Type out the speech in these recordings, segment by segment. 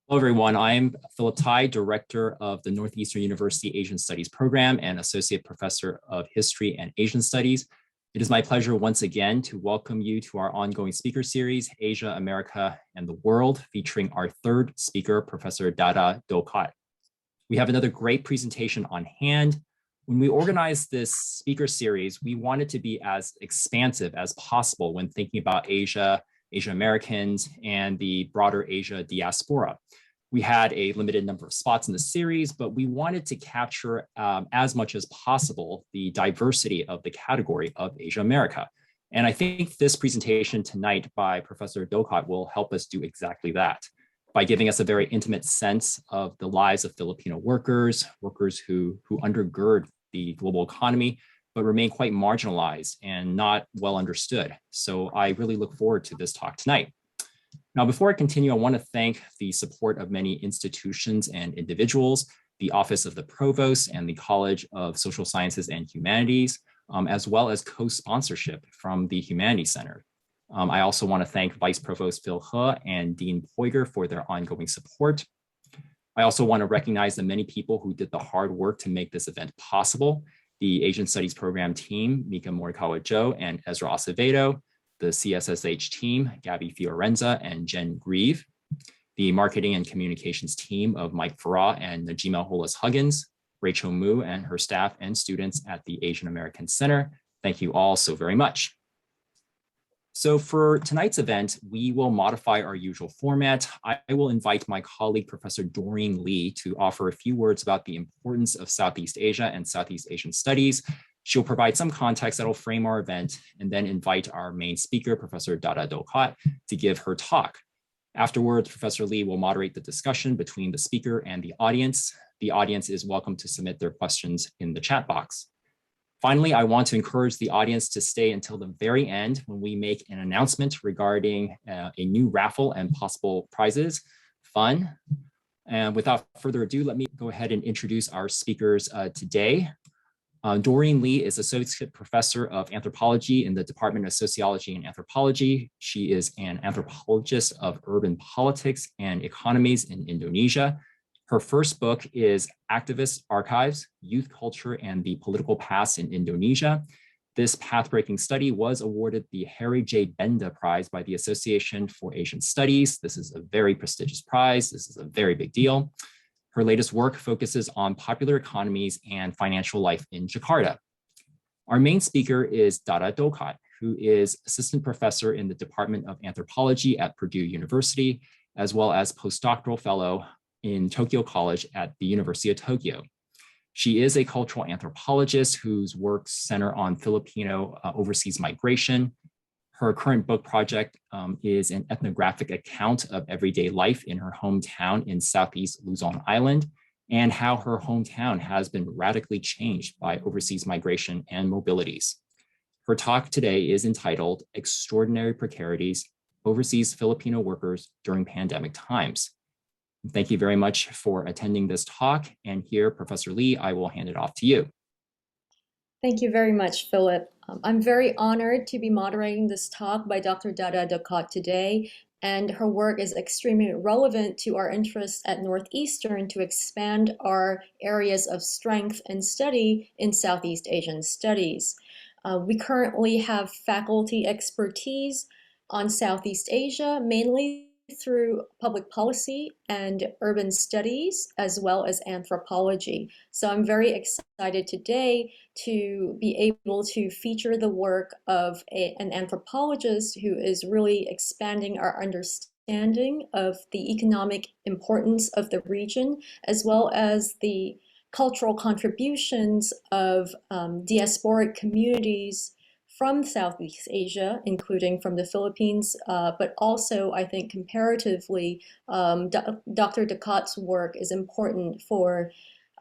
Hello, everyone. I'm Philip Tai, Director of the Northeastern University Asian Studies Program and Associate Professor of History and Asian Studies. It is my pleasure once again to welcome you to our ongoing speaker series, Asia, America, and the World, featuring our third speaker, Professor Dada Docot. We have another great presentation on hand. When we organized this speaker series, we wanted to be as expansive as possible when thinking about Asia, Asian Americans, and the broader Asia diaspora. We had a limited number of spots in the series, but we wanted to capture as much as possible the diversity of the category of Asia America. And I think this presentation tonight by Professor Docot will help us do exactly that by giving us a very intimate sense of the lives of Filipino workers, workers who undergird the global economy, but remain quite marginalized and not well understood. So I really look forward to this talk tonight. Now, before I continue, I want to thank the support of many institutions and individuals, the Office of the Provost and the College of Social Sciences and Humanities, as well as co-sponsorship from the Humanities Center. I also want to thank Vice Provost Phil He and Dean Poiger for their ongoing support. I also want to recognize the many people who did the hard work to make this event possible: the Asian Studies Program team, Mika Morikawa-Jo and Ezra Acevedo, the CSSH team, Gabby Fiorenza and Jen Grieve, the marketing and communications team of Mike Farah and Najima Hollis-Huggins, Rachel Mu and her staff and students at the Asian American Center. Thank you all so very much. So for tonight's event, we will modify our usual format. I will invite my colleague, Professor Doreen Lee, to offer a few words about the importance of Southeast Asia and Southeast Asian studies. She'll provide some context that will frame our event and then invite our main speaker, Professor Dada Docot, to give her talk. Afterwards, Professor Lee will moderate the discussion between the speaker and the audience. The audience is welcome to submit their questions in the chat box. Finally, I want to encourage the audience to stay until the very end when we make an announcement regarding a new raffle and possible prizes. Fun. And without further ado, let me go ahead and introduce our speakers today. Doreen Lee is Associate Professor of Anthropology in the Department of Sociology and Anthropology. She is an anthropologist of urban politics and economies in Indonesia. Her first book is Activist Archives, Youth Culture and the Political Past in Indonesia. This path-breaking study was awarded the Harry J. Benda Prize by the Association for Asian Studies. This is a very prestigious prize. This is a very big deal. Her latest work focuses on popular economies and financial life in Jakarta. Our main speaker is Dada Docot, who is Assistant Professor in the Department of Anthropology at Purdue University, as well as Postdoctoral Fellow in Tokyo College at the University of Tokyo. She is a cultural anthropologist whose works center on Filipino overseas migration. Her current book project is an ethnographic account of everyday life in her hometown in Southeast Luzon Island and how her hometown has been radically changed by overseas migration and mobilities. Her talk today is entitled Extraordinary Precarities, Overseas Filipino Workers During Pandemic Times. Thank you very much for attending this talk. And here, Professor Lee, I will hand it off to you. Thank you very much, Philip. I'm very honored to be moderating this talk by Dr. Dada Docot today, and her work is extremely relevant to our interests at Northeastern to expand our areas of strength and study in Southeast Asian studies. We currently have faculty expertise on Southeast Asia, mainly through public policy and urban studies, as well as anthropology. So I'm very excited today to be able to feature the work of an anthropologist who is really expanding our understanding of the economic importance of the region, as well as the cultural contributions of diasporic communities from Southeast Asia, including from the Philippines, but also I think comparatively, Dr. Docot's work is important for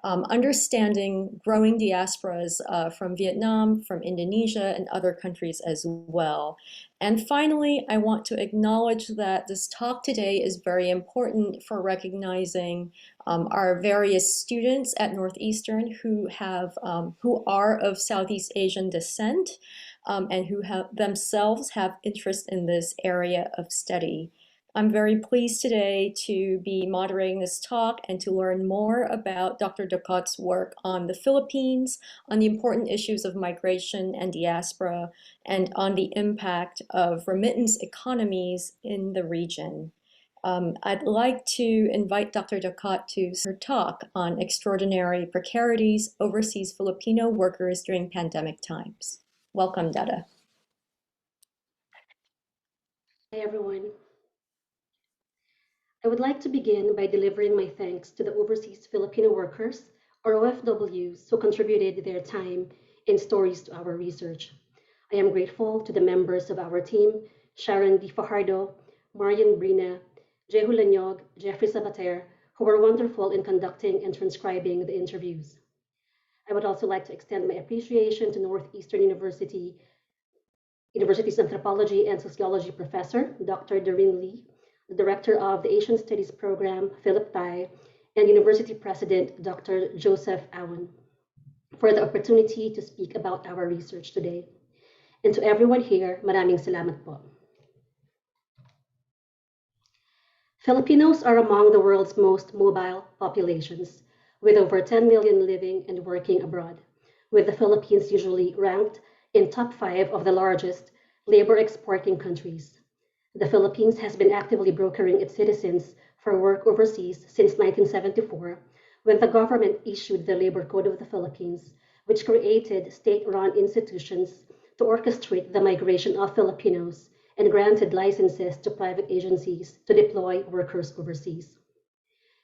understanding growing diasporas from Vietnam, from Indonesia, and other countries as well. And finally, I want to acknowledge that this talk today is very important for recognizing our various students at Northeastern who are of Southeast Asian descent and who themselves have interest in this area of study. I'm very pleased today to be moderating this talk and to learn more about Dr. Docot's work on the Philippines, on the important issues of migration and diaspora, and on the impact of remittance economies in the region. I'd like to invite Dr. Docot to her talk on extraordinary precarities overseas Filipino workers during pandemic times. Welcome, Dada. Hi, everyone. I would like to begin by delivering my thanks to the overseas Filipino workers, or OFWs, who contributed their time and stories to our research. I am grateful to the members of our team, Sharon Di Fajardo, Marian Brina, Jehu Lanyog, Jeffrey Sabater, who were wonderful in conducting and transcribing the interviews. I would also like to extend my appreciation to Northeastern University's Anthropology and Sociology professor, Dr. Doreen Lee, the director of the Asian Studies program, Philip Tai, and University President, Dr. Joseph Awan, for the opportunity to speak about our research today. And to everyone here, maraming salamat po. Filipinos are among the world's most mobile populations, with over 10 million living and working abroad, with the Philippines usually ranked in top 5 of the largest labor exporting countries. The Philippines has been actively brokering its citizens for work overseas since 1974, when the government issued the Labor Code of the Philippines, which created state-run institutions to orchestrate the migration of Filipinos and granted licenses to private agencies to deploy workers overseas.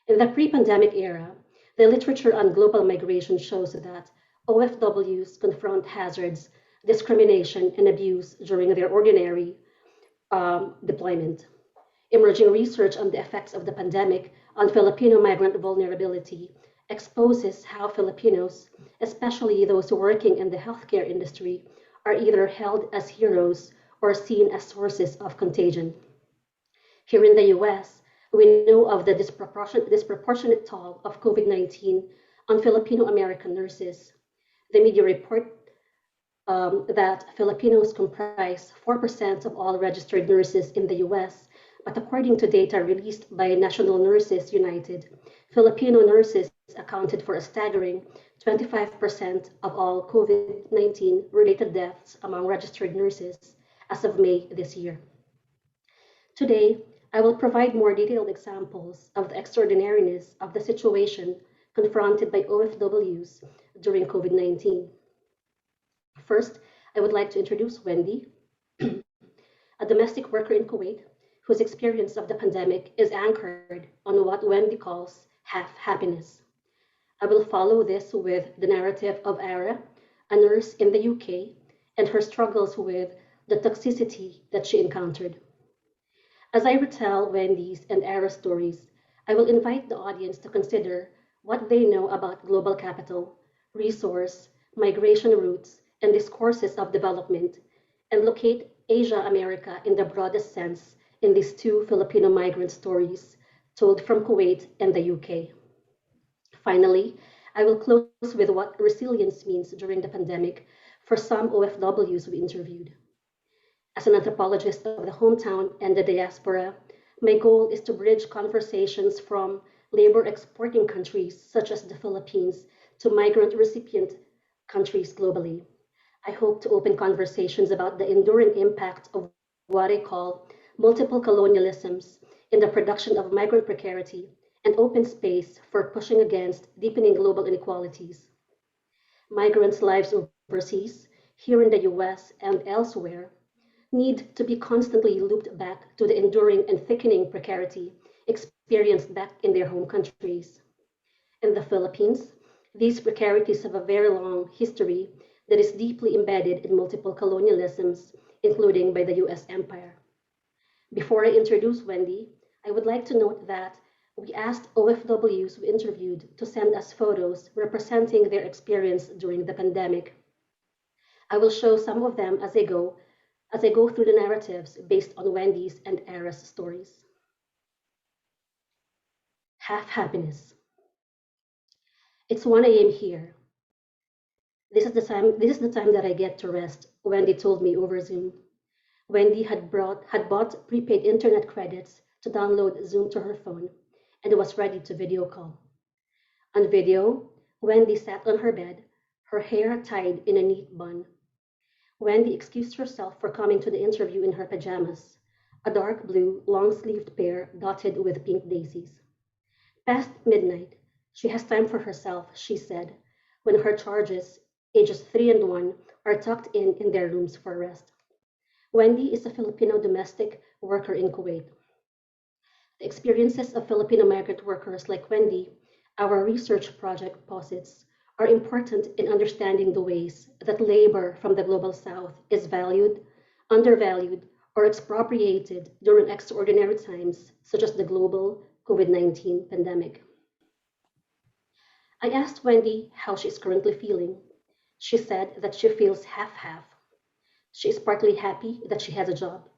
In the pre-pandemic era, the literature on global migration shows that OFWs confront hazards, discrimination, and abuse during their ordinary deployment. Emerging research on the effects of the pandemic on Filipino migrant vulnerability exposes how Filipinos, especially those working in the healthcare industry, are either held as heroes or seen as sources of contagion. Here in the US, we know of the disproportionate toll of COVID-19 on Filipino American nurses. The media report that Filipinos comprise 4% of all registered nurses in the US, but according to data released by National Nurses United, Filipino nurses accounted for a staggering 25% of all COVID-19 related deaths among registered nurses as of May this year. Today, I will provide more detailed examples of the extraordinariness of the situation confronted by OFWs during COVID-19. First, I would like to introduce Wendy, a domestic worker in Kuwait whose experience of the pandemic is anchored on what Wendy calls half happiness. I will follow this with the narrative of Ara, a nurse in the UK, and her struggles with the toxicity that she encountered. As I retell Wendy's and Ara's stories, I will invite the audience to consider what they know about global capital, resource, migration routes, and discourses of development, and locate Asia-America in the broadest sense in these two Filipino migrant stories told from Kuwait and the UK. Finally, I will close with what resilience means during the pandemic for some OFWs we interviewed. As an anthropologist of the hometown and the diaspora, my goal is to bridge conversations from labor exporting countries such as the Philippines to migrant recipient countries globally. I hope to open conversations about the enduring impact of what I call multiple colonialisms in the production of migrant precarity and open space for pushing against deepening global inequalities. Migrants' lives overseas, here in the US and elsewhere, need to be constantly looped back to the enduring and thickening precarity experienced back in their home countries. In the Philippines, these precarities have a very long history that is deeply embedded in multiple colonialisms, including by the US Empire. Before I introduce Wendy, I would like to note that we asked OFWs we interviewed to send us photos representing their experience during the pandemic. I will show some of them as I go through the narratives based on Wendy's and Ara's stories. Half happiness. It's 1 a.m. here. This is the time that I get to rest, Wendy told me over Zoom. Wendy had bought prepaid internet credits to download Zoom to her phone and was ready to video call. On video, Wendy sat on her bed, her hair tied in a neat bun. Wendy excused herself for coming to the interview in her pajamas, a dark blue, long-sleeved pair dotted with pink daisies. Past midnight, she has time for herself, she said, when her charges, ages 3 and 1, are tucked in their rooms for rest. Wendy is a Filipino domestic worker in Kuwait. The experiences of Filipino migrant workers like Wendy, our research project posits, are important in understanding the ways that labor from the global south is valued, undervalued, or expropriated during extraordinary times such as the global COVID-19 pandemic. I asked Wendy how she is currently feeling. She said that she feels half-half. She is partly happy that she has a job.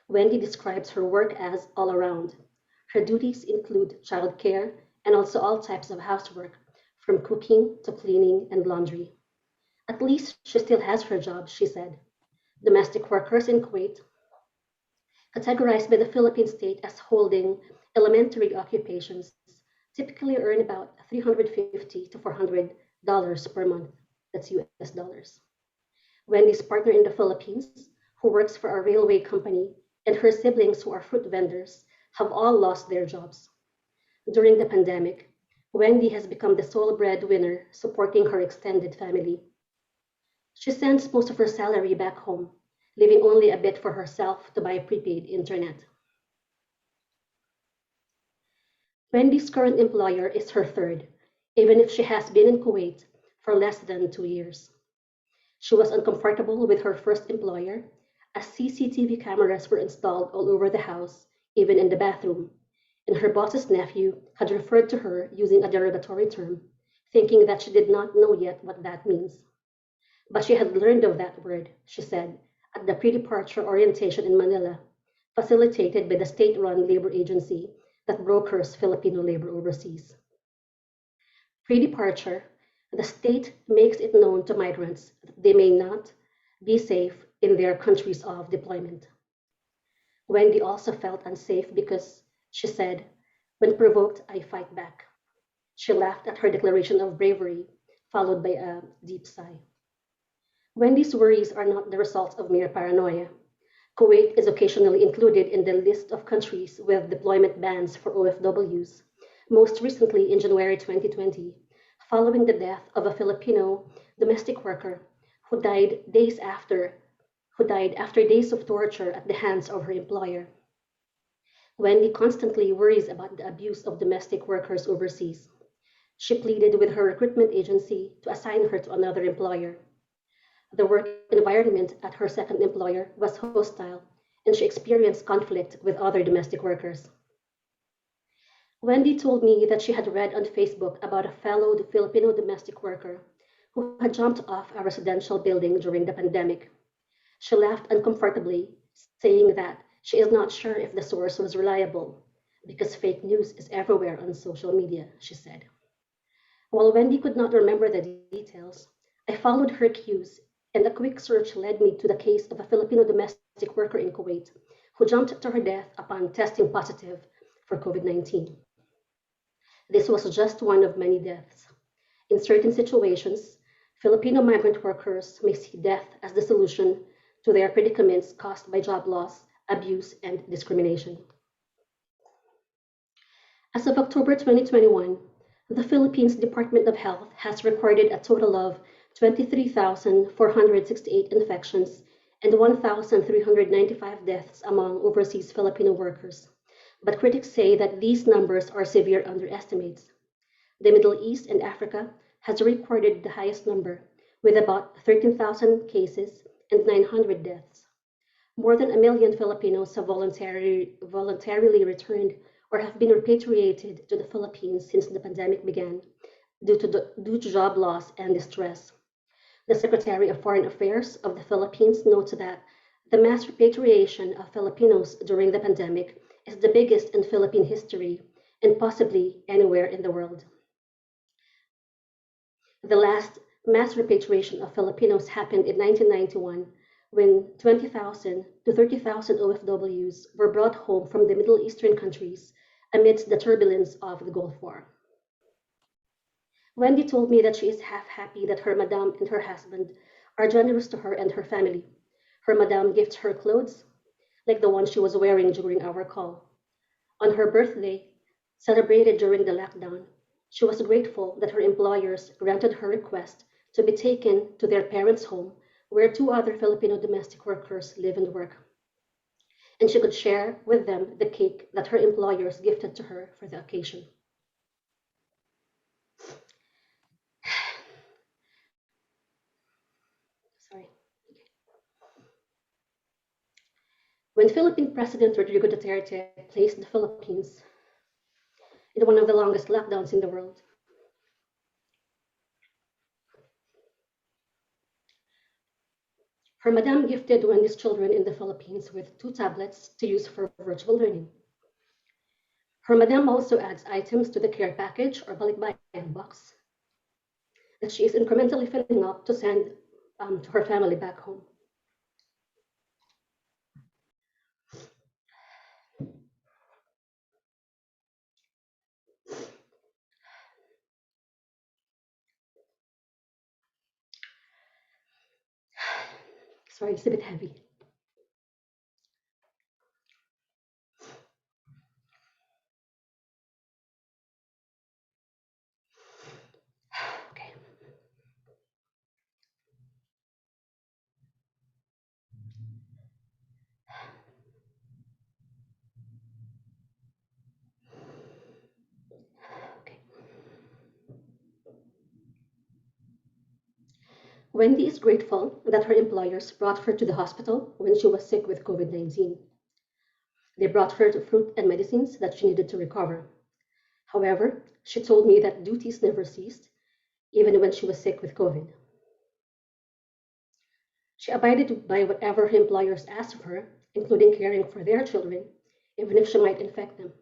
Wendy describes her work as all around. Her duties include childcare and also all types of housework, from cooking to cleaning and laundry. At least she still has her job, she said. Domestic workers in Kuwait, categorized by the Philippine state as holding elementary occupations, typically earn about $350 to $400 per month. That's US dollars. Wendy's partner in the Philippines, who works for a railway company, and her siblings who are fruit vendors, have all lost their jobs. During the pandemic, Wendy has become the sole breadwinner supporting her extended family. She sends most of her salary back home, leaving only a bit for herself to buy prepaid internet. Wendy's current employer is her third, even if she has been in Kuwait for less than 2 years. She was uncomfortable with her first employer, as CCTV cameras were installed all over the house, even in the bathroom, and her boss's nephew had referred to her using a derogatory term, thinking that she did not know yet what that means. But she had learned of that word, she said, at the pre-departure orientation in Manila, facilitated by the state-run labor agency that brokers Filipino labor overseas. Pre-departure, the state makes it known to migrants that they may not be safe in their countries of deployment. Wendy also felt unsafe because, she said, when provoked, I fight back. She laughed at her declaration of bravery, followed by a deep sigh. Wendy's worries are not the result of mere paranoia. Kuwait is occasionally included in the list of countries with deployment bans for OFWs, most recently in January 2020, following the death of a Filipino domestic worker who died after days of torture at the hands of her employer. Wendy constantly worries about the abuse of domestic workers overseas. She pleaded with her recruitment agency to assign her to another employer. The work environment at her second employer was hostile, and she experienced conflict with other domestic workers. Wendy told me that she had read on Facebook about a fellow Filipino domestic worker who had jumped off a residential building during the pandemic. She laughed uncomfortably, saying that she is not sure if the source was reliable, because fake news is everywhere on social media, she said. While Wendy could not remember the details, I followed her cues, and a quick search led me to the case of a Filipino domestic worker in Kuwait who jumped to her death upon testing positive for COVID-19. This was just one of many deaths. In certain situations, Filipino migrant workers may see death as the solution to their predicaments caused by job loss, abuse, and discrimination. As of October 2021, the Philippines Department of Health has recorded a total of 23,468 infections and 1,395 deaths among overseas Filipino workers. But critics say that these numbers are severe underestimates. The Middle East and Africa has recorded the highest number, with about 13,000 cases and 900 deaths. More than 1 million Filipinos have voluntarily returned or have been repatriated to the Philippines since the pandemic began, due to job loss and distress. The Secretary of Foreign Affairs of the Philippines notes that the mass repatriation of Filipinos during the pandemic is the biggest in Philippine history and possibly anywhere in the world. The last mass repatriation of Filipinos happened in 1991 when 20,000 to 30,000 OFWs were brought home from the Middle Eastern countries amidst the turbulence of the Gulf War. Wendy told me that she is half happy that her madam and her husband are generous to her and her family. Her madam gifts her clothes, like the one she was wearing during our call. On her birthday, celebrated during the lockdown, she was grateful that her employers granted her request to be taken to their parents' home, where 2 other Filipino domestic workers live and work, and she could share with them the cake that her employers gifted to her for the occasion. Sorry. When Philippine President Rodrigo Duterte placed the Philippines in one of the longest lockdowns in the world, her madam gifted Wendy's children in the Philippines with 2 tablets to use for virtual learning. Her madam also adds items to the care package or balikbayan box that she is incrementally filling up to send to her family back home. Sorry, it's a bit heavy. Okay. Okay. Wendy is grateful that her employers brought her to the hospital when she was sick with COVID-19. They brought her fruit and medicines that she needed to recover. However, she told me that duties never ceased, even when she was sick with COVID. She abided by whatever her employers asked of her, including caring for their children, even if she might infect them.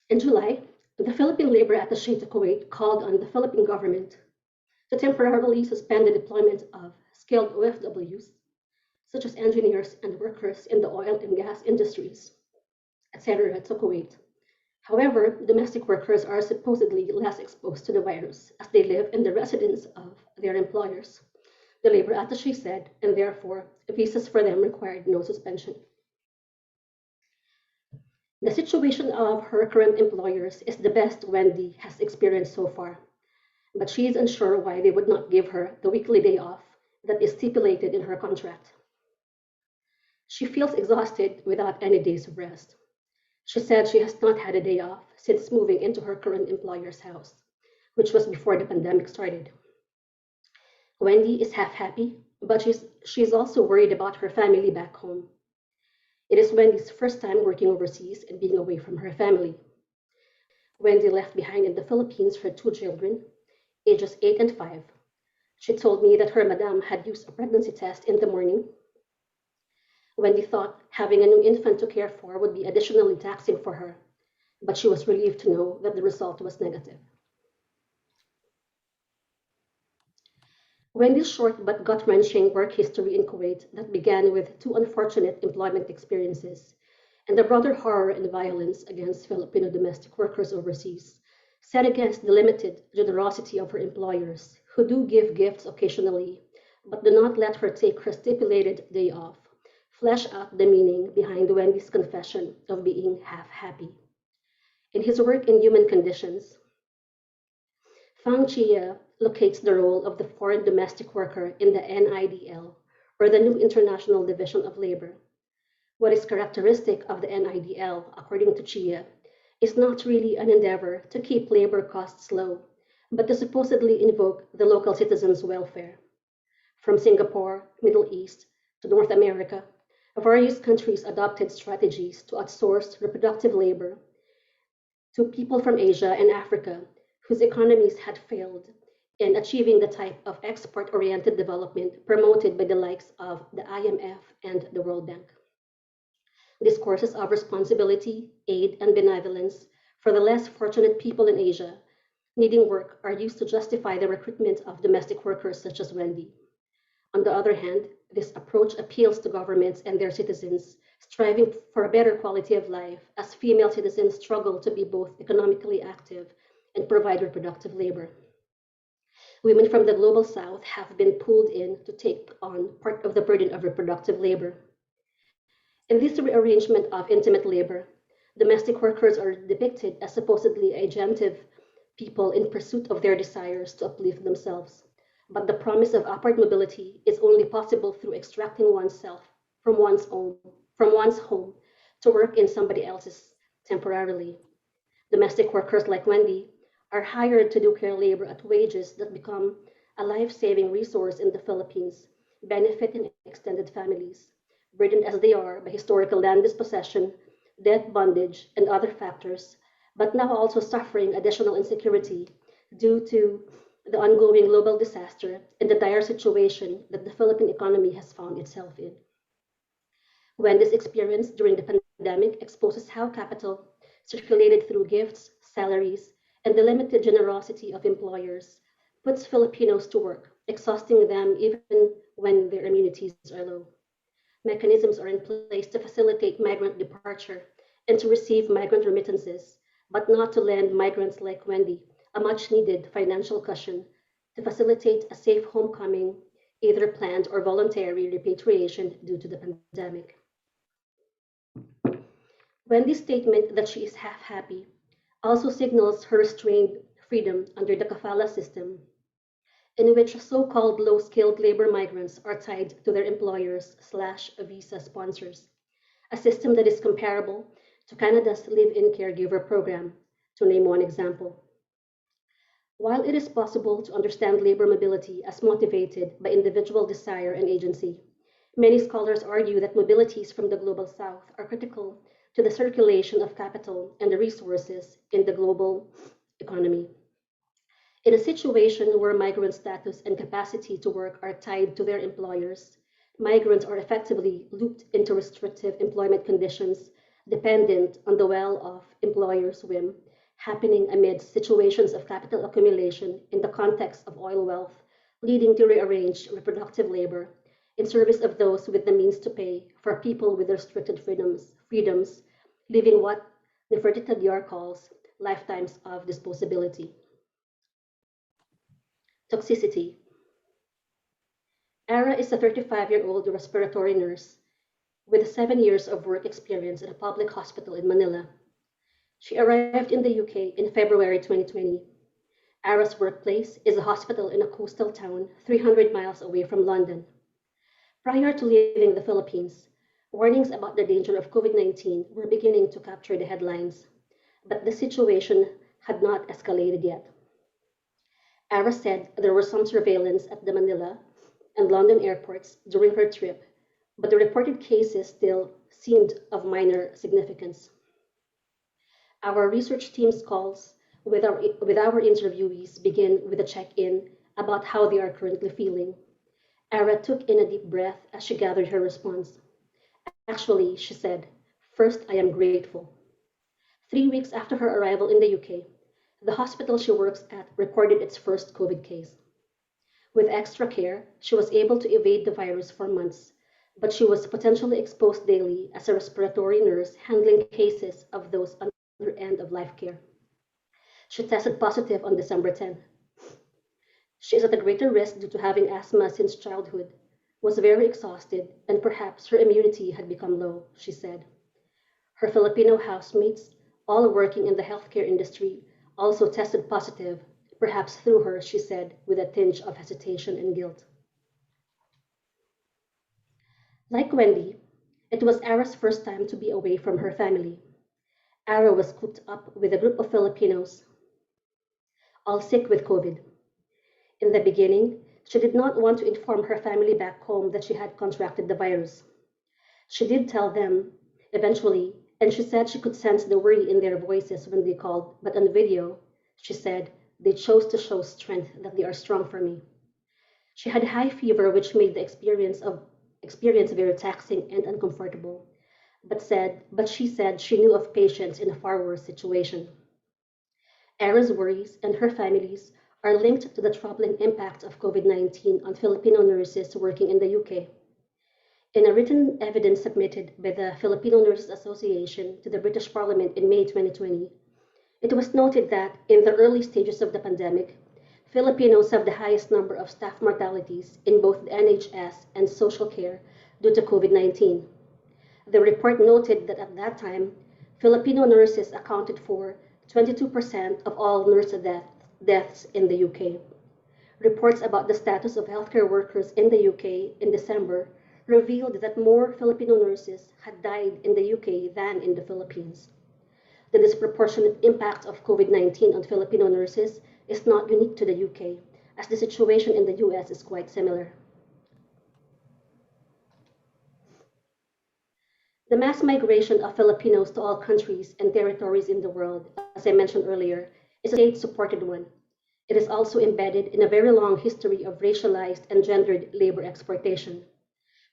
In July, the Philippine Labor Attaché to Kuwait called on the Philippine government to temporarily suspend the deployment of skilled OFWs, such as engineers and workers in the oil and gas industries, etc., to Kuwait. However, domestic workers are supposedly less exposed to the virus as they live in the residence of their employers, the labor attaché said, and therefore visas for them required no suspension. The situation of her current employers is the best Wendy has experienced so far, but she is unsure why they would not give her the weekly day off that is stipulated in her contract. She feels exhausted without any days of rest. She said she has not had a day off since moving into her current employer's house, which was before the pandemic started. Wendy is half happy, but she's also worried about her family back home. It is Wendy's first time working overseas and being away from her family. Wendy left behind in the Philippines her 2 children, ages 8 and 5. She told me that her madam had used a pregnancy test in the morning. Wendy thought having a new infant to care for would be additionally taxing for her, but she was relieved to know that the result was negative. Wendy's short but gut-wrenching work history in Kuwait that began with 2 unfortunate employment experiences and the broader horror and violence against Filipino domestic workers overseas, set against the limited generosity of her employers, who do give gifts occasionally, but do not let her take her stipulated day off, flesh out the meaning behind Wendy's confession of being half happy. In his work in Human Conditions, Fang Chia locates the role of the foreign domestic worker in the NIDL, or the New International Division of Labor. What is characteristic of the NIDL, according to Chia, is not really an endeavor to keep labor costs low, but to supposedly invoke the local citizens' welfare. From Singapore, Middle East, to North America, various countries adopted strategies to outsource reproductive labor to people from Asia and Africa whose economies had failed in achieving the type of export-oriented development promoted by the likes of the IMF and the World Bank. Discourses of responsibility, aid, and benevolence for the less fortunate people in Asia needing work are used to justify the recruitment of domestic workers such as Wendy. On the other hand, this approach appeals to governments and their citizens, striving for a better quality of life as female citizens struggle to be both economically active and provide reproductive labor. Women from the global south have been pulled in to take on part of the burden of reproductive labor. In this rearrangement of intimate labor, domestic workers are depicted as supposedly agentive people in pursuit of their desires to uplift themselves. But the promise of upward mobility is only possible through extracting oneself from one's home to work in somebody else's temporarily. Domestic workers like Wendy are hired to do care labor at wages that become a life-saving resource in the Philippines, benefiting extended families, burdened as they are by historical land dispossession, debt bondage, and other factors, but now also suffering additional insecurity due to the ongoing global disaster and the dire situation that the Philippine economy has found itself in. Wendy's experience during the pandemic exposes how capital, circulated through gifts, salaries, and the limited generosity of employers, puts Filipinos to work, exhausting them even when their immunities are low. Mechanisms are in place to facilitate migrant departure and to receive migrant remittances, but not to lend migrants like Wendy a much needed financial cushion to facilitate a safe homecoming, either planned or voluntary repatriation due to the pandemic. Wendy's statement that she is half happy also signals her restrained freedom under the kafala system, in which so-called low-skilled labor migrants are tied to their employers/visa sponsors, a system that is comparable to Canada's live-in caregiver program, to name one example. While it is possible to understand labor mobility as motivated by individual desire and agency, many scholars argue that mobilities from the global south are critical to the circulation of capital and the resources in the global economy. In a situation where migrant status and capacity to work are tied to their employers, migrants are effectively looped into restrictive employment conditions dependent on the will-off employer's whim, happening amid situations of capital accumulation in the context of oil wealth, leading to rearranged reproductive labor in service of those with the means to pay for people with restricted freedoms, living what Nefertiti Dior calls lifetimes of disposability. Toxicity. Ara is a 35-year-old respiratory nurse with 7 years of work experience at a public hospital in Manila. She arrived in the UK in February 2020. Ara's workplace is a hospital in a coastal town 300 miles away from London. Prior to leaving the Philippines, warnings about the danger of COVID-19 were beginning to capture the headlines, but the situation had not escalated yet. Ara said there was some surveillance at the Manila and London airports during her trip, but the reported cases still seemed of minor significance. Our research team's calls with our interviewees begin with a check-in about how they are currently feeling. Ara took in a deep breath as she gathered her response. Actually, she said, "First, I am grateful." 3 weeks after her arrival in the UK, the hospital she works at recorded its first COVID case. With extra care, she was able to evade the virus for months, but she was potentially exposed daily as a respiratory nurse handling cases of those on the other end of life care. She tested positive on December 10. She is at a greater risk due to having asthma since childhood, was very exhausted, and perhaps her immunity had become low, she said. Her Filipino housemates, all working in the healthcare industry, also tested positive, perhaps through her, she said, with a tinge of hesitation and guilt. Like Wendy, it was Ara's first time to be away from her family. Ara was cooped up with a group of Filipinos, all sick with COVID. In the beginning, she did not want to inform her family back home that she had contracted the virus. She did tell them, eventually, and she said she could sense the worry in their voices when they called, but on video, she said, they chose to show strength, that they are strong for me. She had high fever, which made the experience very taxing and uncomfortable, but she said she knew of patients in a far worse situation. Ara's worries and her family's are linked to the troubling impact of COVID-19 on Filipino nurses working in the UK. In a written evidence submitted by the Filipino Nurses Association to the British Parliament in May 2020, it was noted that in the early stages of the pandemic, Filipinos have the highest number of staff mortalities in both the NHS and social care due to COVID-19. The report noted that at that time, Filipino nurses accounted for 22% of all nurse deaths in the UK. Reports about the status of healthcare workers in the UK in December revealed that more Filipino nurses had died in the UK than in the Philippines. The disproportionate impact of COVID-19 on Filipino nurses is not unique to the UK, as the situation in the US is quite similar. The mass migration of Filipinos to all countries and territories in the world, as I mentioned earlier, is a state-supported one. It is also embedded in a very long history of racialized and gendered labor exploitation.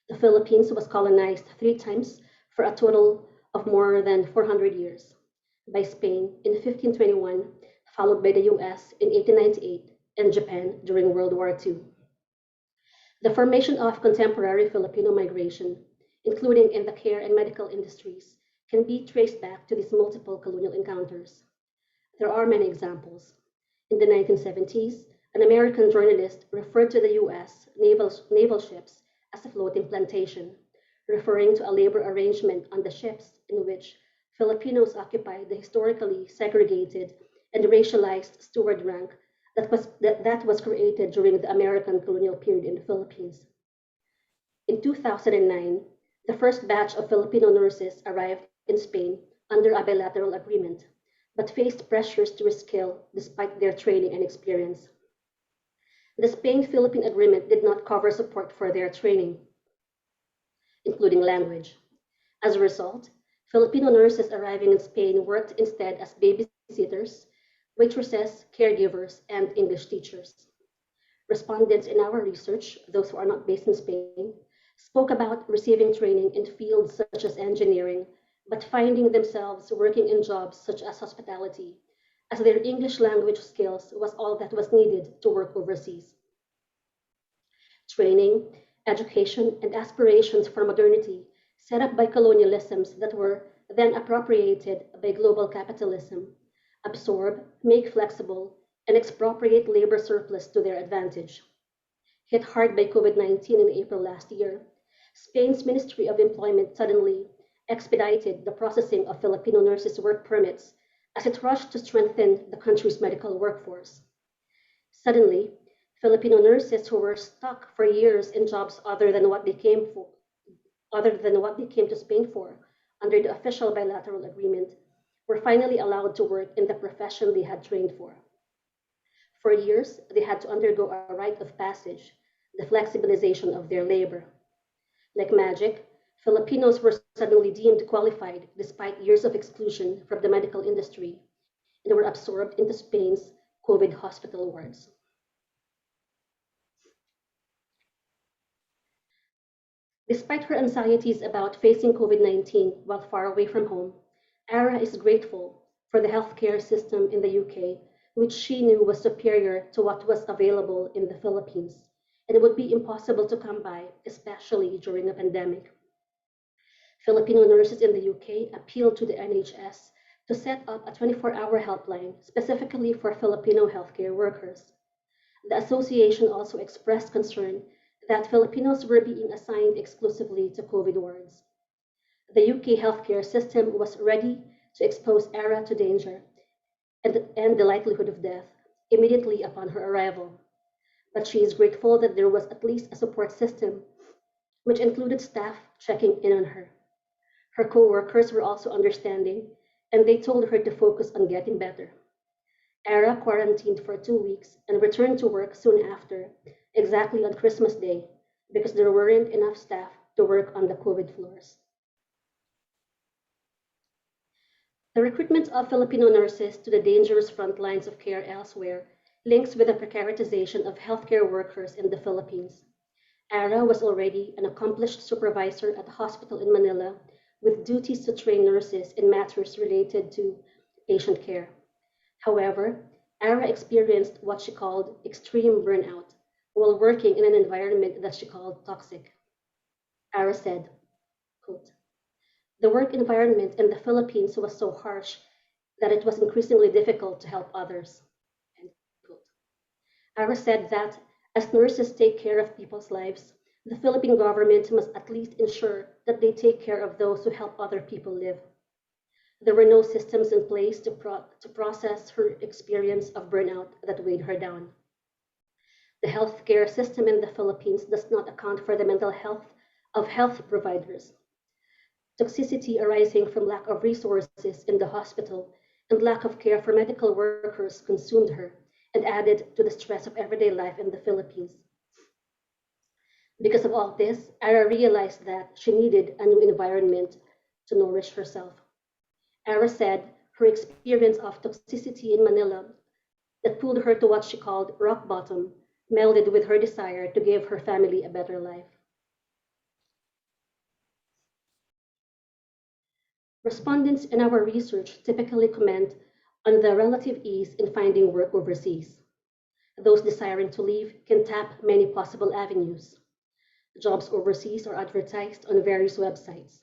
The Philippines was colonized 3 times for a total of more than 400 years. By Spain in 1521, followed by the US in 1898, and Japan during World War II. The formation of contemporary Filipino migration, including in the care and medical industries, can be traced back to these multiple colonial encounters. There are many examples. In the 1970s, an American journalist referred to the US naval ships as a floating plantation, referring to a labor arrangement on the ships in which Filipinos occupied the historically segregated and racialized steward rank that was created during the American colonial period in the Philippines. In 2009, the first batch of Filipino nurses arrived in Spain under a bilateral agreement, but faced pressures to reskill despite their training and experience. The Spain-Philippine agreement did not cover support for their training, including language. As a result, Filipino nurses arriving in Spain worked instead as babysitters, waitresses, caregivers, and English teachers. Respondents in our research, those who are not based in Spain, spoke about receiving training in fields such as engineering, but finding themselves working in jobs such as hospitality, as their English language skills was all that was needed to work overseas. Training, education, and aspirations for modernity set up by colonialisms that were then appropriated by global capitalism, absorb, make flexible, and expropriate labor surplus to their advantage. Hit hard by COVID-19 in April last year, Spain's Ministry of Employment suddenly expedited the processing of Filipino nurses' work permits as it rushed to strengthen the country's medical workforce. Suddenly, Filipino nurses who were stuck for years in jobs other than what they came to Spain for under the official bilateral agreement, were finally allowed to work in the profession they had trained for. For years, they had to undergo a rite of passage, the flexibilization of their labor. Like magic, Filipinos were suddenly deemed qualified despite years of exclusion from the medical industry and were absorbed into Spain's COVID hospital wards. Despite her anxieties about facing COVID-19 while far away from home, Ara is grateful for the healthcare system in the UK, which she knew was superior to what was available in the Philippines, and would be impossible to come by, especially during a pandemic. Filipino nurses in the UK appealed to the NHS to set up a 24-hour helpline specifically for Filipino healthcare workers. The association also expressed concern that Filipinos were being assigned exclusively to COVID wards. The UK healthcare system was ready to expose Ara to danger and the likelihood of death immediately upon her arrival. But she is grateful that there was at least a support system, which included staff checking in on her. Her co-workers were also understanding, and they told her to focus on getting better. Ara quarantined for 2 weeks and returned to work soon after, exactly on Christmas Day, because there weren't enough staff to work on the COVID floors. The recruitment of Filipino nurses to the dangerous front lines of care elsewhere links with the precaritization of healthcare workers in the Philippines. Ara was already an accomplished supervisor at a hospital in Manila with duties to train nurses in matters related to patient care. However, Ara experienced what she called extreme burnout while working in an environment that she called toxic. Ara said, quote, "The work environment in the Philippines was so harsh that it was increasingly difficult to help others." End quote. Ara said that as nurses take care of people's lives, the Philippine government must at least ensure that they take care of those who help other people live. There were no systems in place to process her experience of burnout that weighed her down. The healthcare system in the Philippines does not account for the mental health of health providers. Toxicity arising from lack of resources in the hospital and lack of care for medical workers consumed her and added to the stress of everyday life in the Philippines. Because of all this, Ara realized that she needed a new environment to nourish herself. Ara said her experience of toxicity in Manila that pulled her to what she called rock bottom melded with her desire to give her family a better life. Respondents in our research typically comment on the relative ease in finding work overseas. Those desiring to leave can tap many possible avenues. Jobs overseas are advertised on various websites.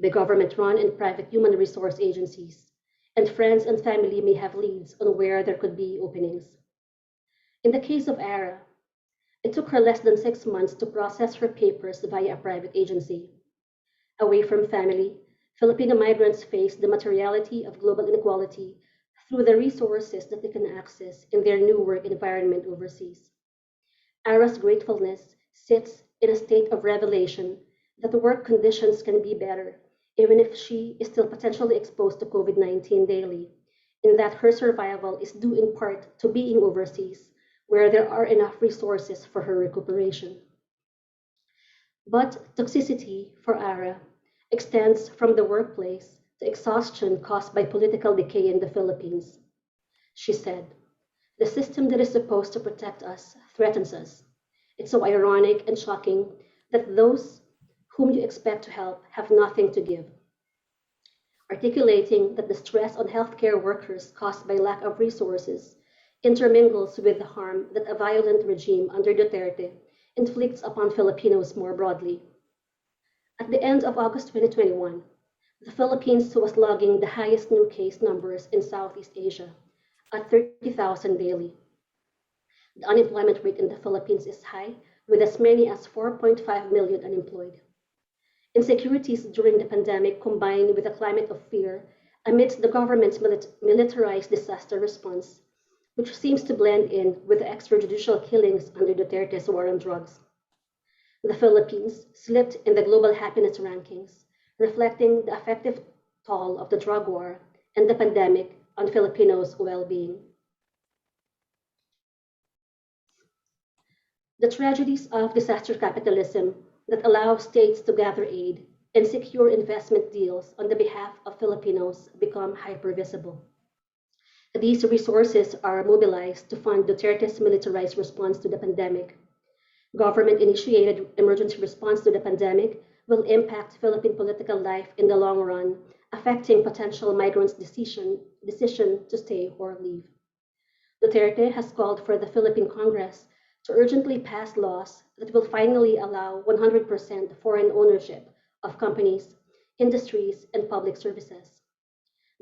The government-run and private human resource agencies, and friends and family may have leads on where there could be openings. In the case of Ara, it took her less than 6 months to process her papers via a private agency. Away from family, Filipino migrants face the materiality of global inequality through the resources that they can access in their new work environment overseas. Ara's gratefulness sits in a state of revelation that the work conditions can be better, even if she is still potentially exposed to COVID-19 daily, in that her survival is due in part to being overseas, where there are enough resources for her recuperation. But toxicity for Ara extends from the workplace to exhaustion caused by political decay in the Philippines. She said, "The system that is supposed to protect us threatens us. It's so ironic and shocking that those whom you expect to help have nothing to give." Articulating that the stress on healthcare workers caused by lack of resources intermingles with the harm that a violent regime under Duterte inflicts upon Filipinos more broadly. At the end of August 2021, the Philippines was logging the highest new case numbers in Southeast Asia at 30,000 daily. The unemployment rate in the Philippines is high, with as many as 4.5 million unemployed. Insecurities during the pandemic combined with a climate of fear amidst the government's militarized disaster response, which seems to blend in with the extrajudicial killings under Duterte's war on drugs. The Philippines slipped in the global happiness rankings, reflecting the effective toll of the drug war and the pandemic on Filipinos' well-being. The tragedies of disaster capitalism that allow states to gather aid and secure investment deals on the behalf of Filipinos become hyper-visible. These resources are mobilized to fund Duterte's militarized response to the pandemic. Government-initiated emergency response to the pandemic will impact Philippine political life in the long run, affecting potential migrants' decision to stay or leave. Duterte has called for the Philippine Congress to urgently pass laws that will finally allow 100% foreign ownership of companies, industries, and public services.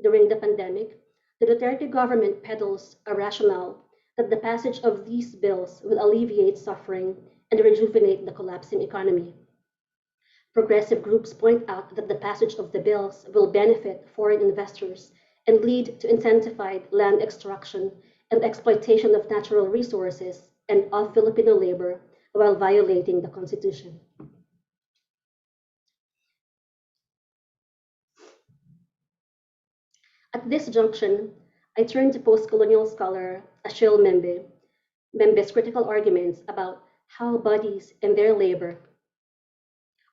During the pandemic, the Duterte government peddles a rationale that the passage of these bills will alleviate suffering and rejuvenate the collapsing economy. Progressive groups point out that the passage of the bills will benefit foreign investors and lead to intensified land extraction and exploitation of natural resources and of Filipino labor while violating the Constitution. At this junction, I turn to post-colonial scholar Achille Membe's critical arguments about how bodies and their labor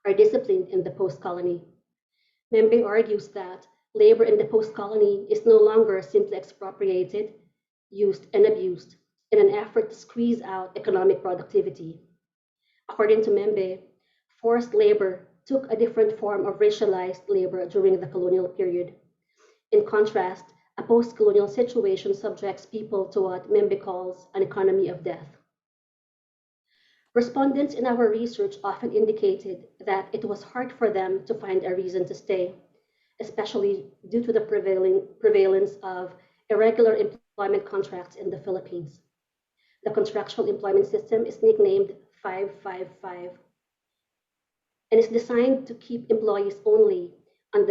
are disciplined in the post-colony. Membe argues that labor in the post-colony is no longer simply expropriated, used, and abused in an effort to squeeze out economic productivity. According to Membe, forced labor took a different form of racialized labor during the colonial period. In contrast, A post-colonial situation subjects people to what Membe calls an economy of death. Respondents in our research often indicated that it was hard for them to find a reason to stay, especially due to the prevalence of irregular employment contracts in the Philippines. The contractual employment system is nicknamed 555 and is designed to keep employees only on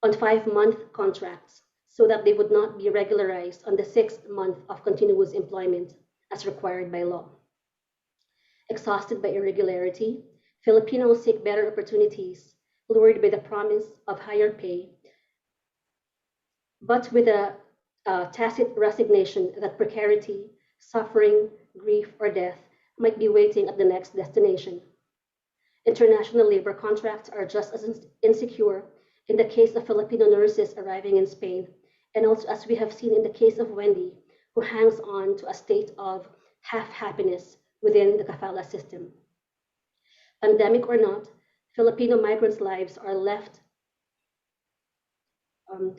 5-month contracts so that they would not be regularized on the 6th month of continuous employment as required by law. Exhausted by irregularity, Filipinos seek better opportunities, lured by the promise of higher pay, but with a tacit resignation that precarity, suffering, grief, or death might be waiting at the next destination. International labor contracts are just as insecure in the case of Filipino nurses arriving in Spain, and also as we have seen in the case of Wendy, who hangs on to a state of half-happiness within the kafala system. Pandemic or not, Filipino migrants' lives are left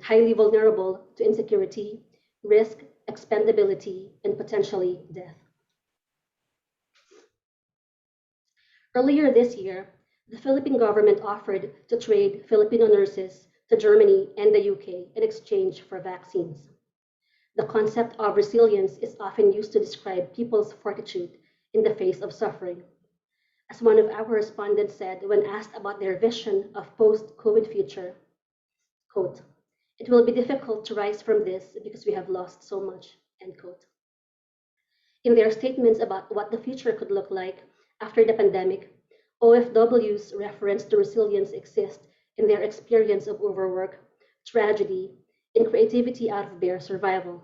highly vulnerable to insecurity, risk, expendability, and potentially death. Earlier this year, the Philippine government offered to trade Filipino nurses to Germany and the UK in exchange for vaccines. The concept of resilience is often used to describe people's fortitude in the face of suffering. As one of our respondents said when asked about their vision of post-COVID future, quote, "It will be difficult to rise from this because we have lost so much," end quote. In their statements about what the future could look like after the pandemic, OFWs reference to resilience exist in their experience of overwork, tragedy, and creativity out of bare survival.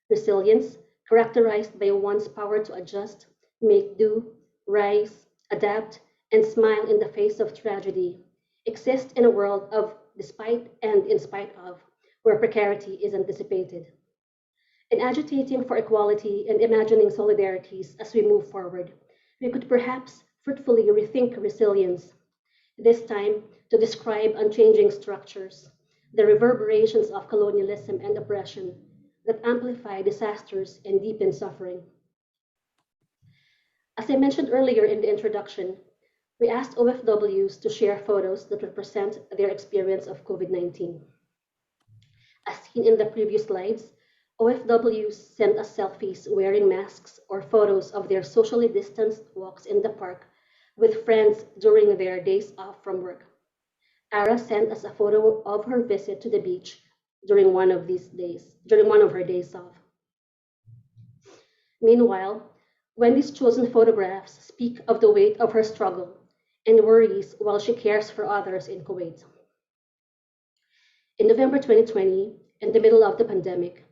Resilience, characterized by one's power to adjust, make do, rise, adapt, and smile in the face of tragedy, exists in a world of despite and in spite of, where precarity is anticipated. In agitating for equality and imagining solidarities as we move forward, we could perhaps fruitfully rethink resilience, this time to describe unchanging structures, the reverberations of colonialism and oppression that amplify disasters and deepen suffering. As I mentioned earlier in the introduction, we asked OFWs to share photos that represent their experience of COVID-19. As seen in the previous slides, OFWs sent us selfies wearing masks or photos of their socially distanced walks in the park with friends during their days off from work. Ara sent us a photo of her visit to the beach during one of her days off. Meanwhile, Wendy's chosen photographs speak of the weight of her struggle and worries while she cares for others in Kuwait. In November 2020, in the middle of the pandemic,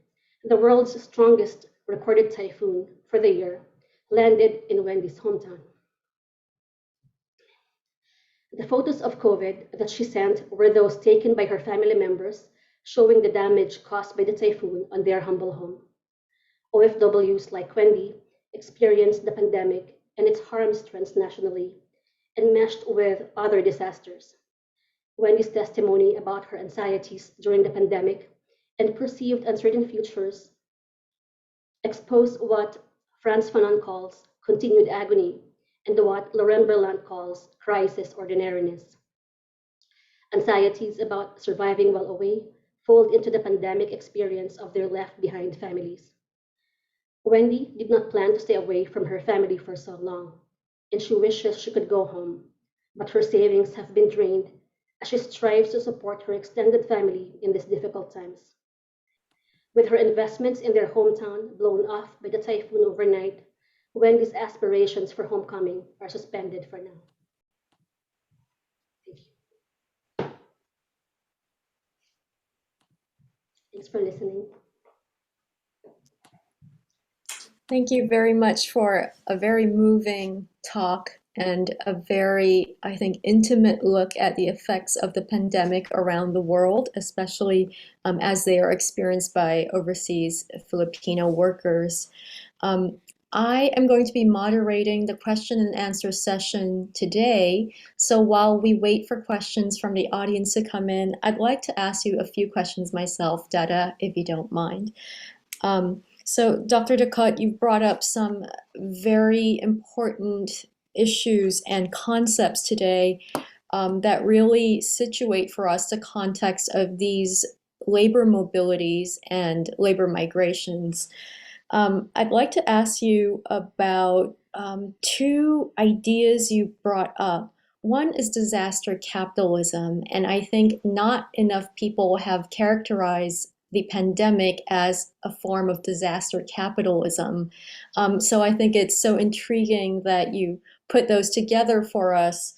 the world's strongest recorded typhoon for the year landed in Wendy's hometown. The photos of COVID that she sent were those taken by her family members, showing the damage caused by the typhoon on their humble home. OFWs like Wendy experienced the pandemic and its harms transnationally and meshed with other disasters. Wendy's testimony about her anxieties during the pandemic and perceived uncertain futures expose what Frantz Fanon calls continued agony and what Laurent Berlant calls crisis ordinariness. Anxieties about surviving while away fold into the pandemic experience of their left behind families. Wendy did not plan to stay away from her family for so long, and she wishes she could go home, but her savings have been drained as she strives to support her extended family in these difficult times. With her investments in their hometown blown off by the typhoon overnight, Wendy's aspirations for homecoming are suspended for now. Thank you. Thanks for listening. Thank you very much for a very moving talk and a very, I think, intimate look at the effects of the pandemic around the world, especially as they are experienced by overseas Filipino workers. I am going to be moderating the question and answer session today. So while we wait for questions from the audience to come in, I'd like to ask you a few questions myself, Dada, if you don't mind. So Dr. Docot, you've brought up some very important issues and concepts today that really situate for us the context of these labor mobilities and labor migrations. I'd like to ask you about two ideas you brought up. One is disaster capitalism, and I think not enough people have characterized the pandemic as a form of disaster capitalism. So I think it's so intriguing that you put those together for us.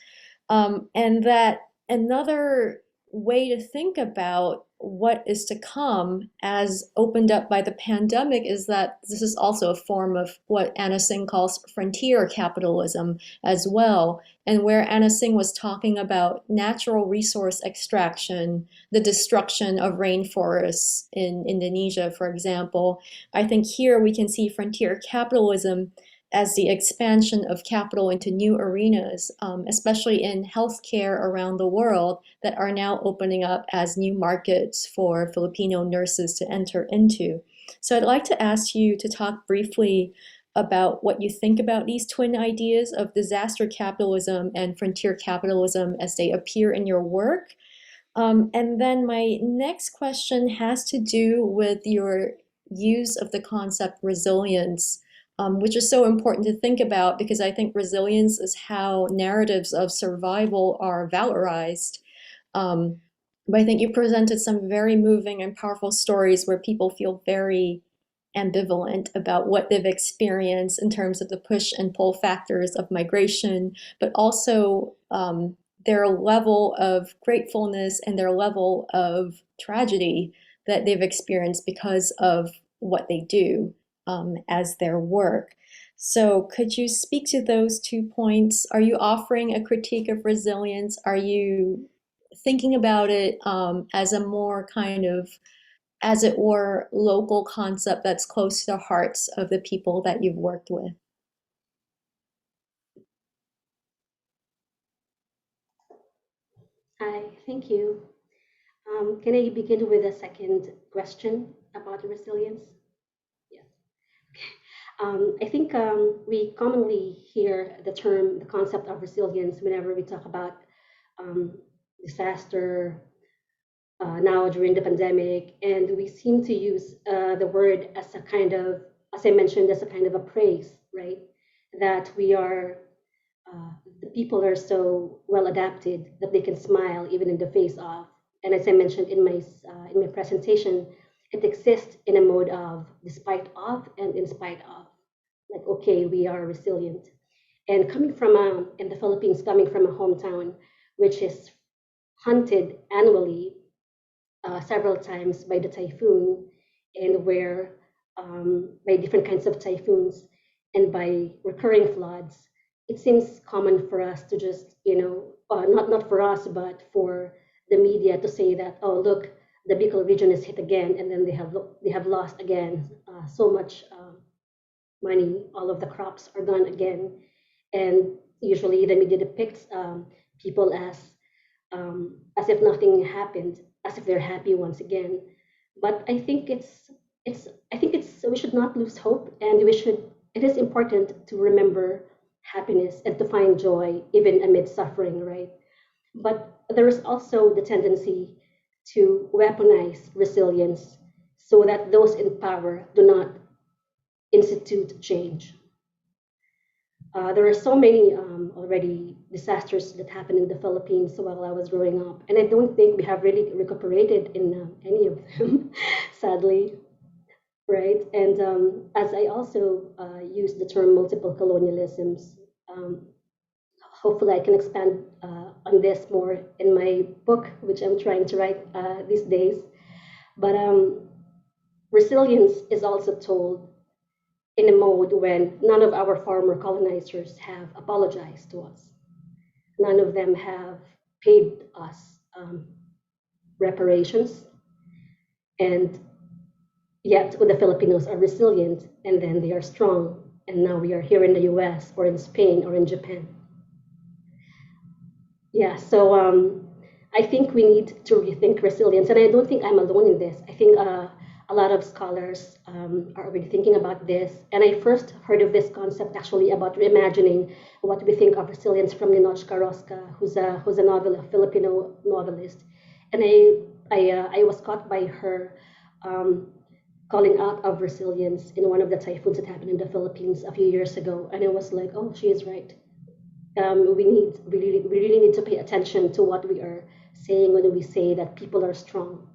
And that another way to think about what is to come as opened up by the pandemic is that this is also a form of what Anna Singh calls frontier capitalism as well. And where Anna Singh was talking about natural resource extraction, the destruction of rainforests in Indonesia, for example, I think here we can see frontier capitalism as the expansion of capital into new arenas, especially in healthcare around the world, that are now opening up as new markets for Filipino nurses to enter into. So I'd like to ask you to talk briefly about what you think about these twin ideas of disaster capitalism and frontier capitalism as they appear in your work. And then my next question has to do with your use of the concept resilience, which is so important to think about because I think resilience is how narratives of survival are valorized. But I think you presented some very moving and powerful stories where people feel very ambivalent about what they've experienced in terms of the push and pull factors of migration, but also their level of gratefulness and their level of tragedy that they've experienced because of what they do as their work. So could you speak to those 2 points? Are you offering a critique of resilience? Are you thinking about it as a more kind of, as it were, local concept that's close to the hearts of the people that you've worked with? Hi, thank you. Can I begin with a second question about resilience? Yes. I think we commonly hear the concept of resilience whenever we talk about disaster now during the pandemic, and we seem to use the word as a kind of, as I mentioned, as a kind of a praise, right? That we are, the people are so well adapted that they can smile even in the face of. And as I mentioned in my presentation, it exists in a mode of despite of and in spite of. Like, okay, we are resilient. And coming from in the Philippines, coming from a hometown which is hunted annually several times by the typhoon, and where by different kinds of typhoons and by recurring floods, it seems common for us to just, not for us, but for the media to say that, oh, look, the Bicol region is hit again, and then they have lost again so much money, all of the crops are gone again, and usually the media depicts people as if nothing happened, as if they're happy once again. But I think it's we should not lose hope, and it is important to remember happiness and to find joy even amid suffering, right? But there is also the tendency to weaponize resilience so that those in power do not institute change. There are so many already disasters that happened in the Philippines while I was growing up, and I don't think we have really recuperated in any of them, sadly, right? And as I also use the term multiple colonialisms, hopefully I can expand on this more in my book, which I'm trying to write these days. But resilience is also told in a mode when none of our former colonizers have apologized to us. None of them have paid us reparations. And yet the Filipinos are resilient, and then they are strong, and now we are here in the US or in Spain or in Japan. Yeah, so I think we need to rethink resilience, and I don't think I'm alone in this. I think a lot of scholars are already thinking about this, and I first heard of this concept actually about reimagining what we think of resilience from Ninochka Rosca, who's a Filipino novelist, and I was caught by her calling out of resilience in one of the typhoons that happened in the Philippines a few years ago, and I was like, oh, she is right. We really need to pay attention to what we are saying when we say that people are strong.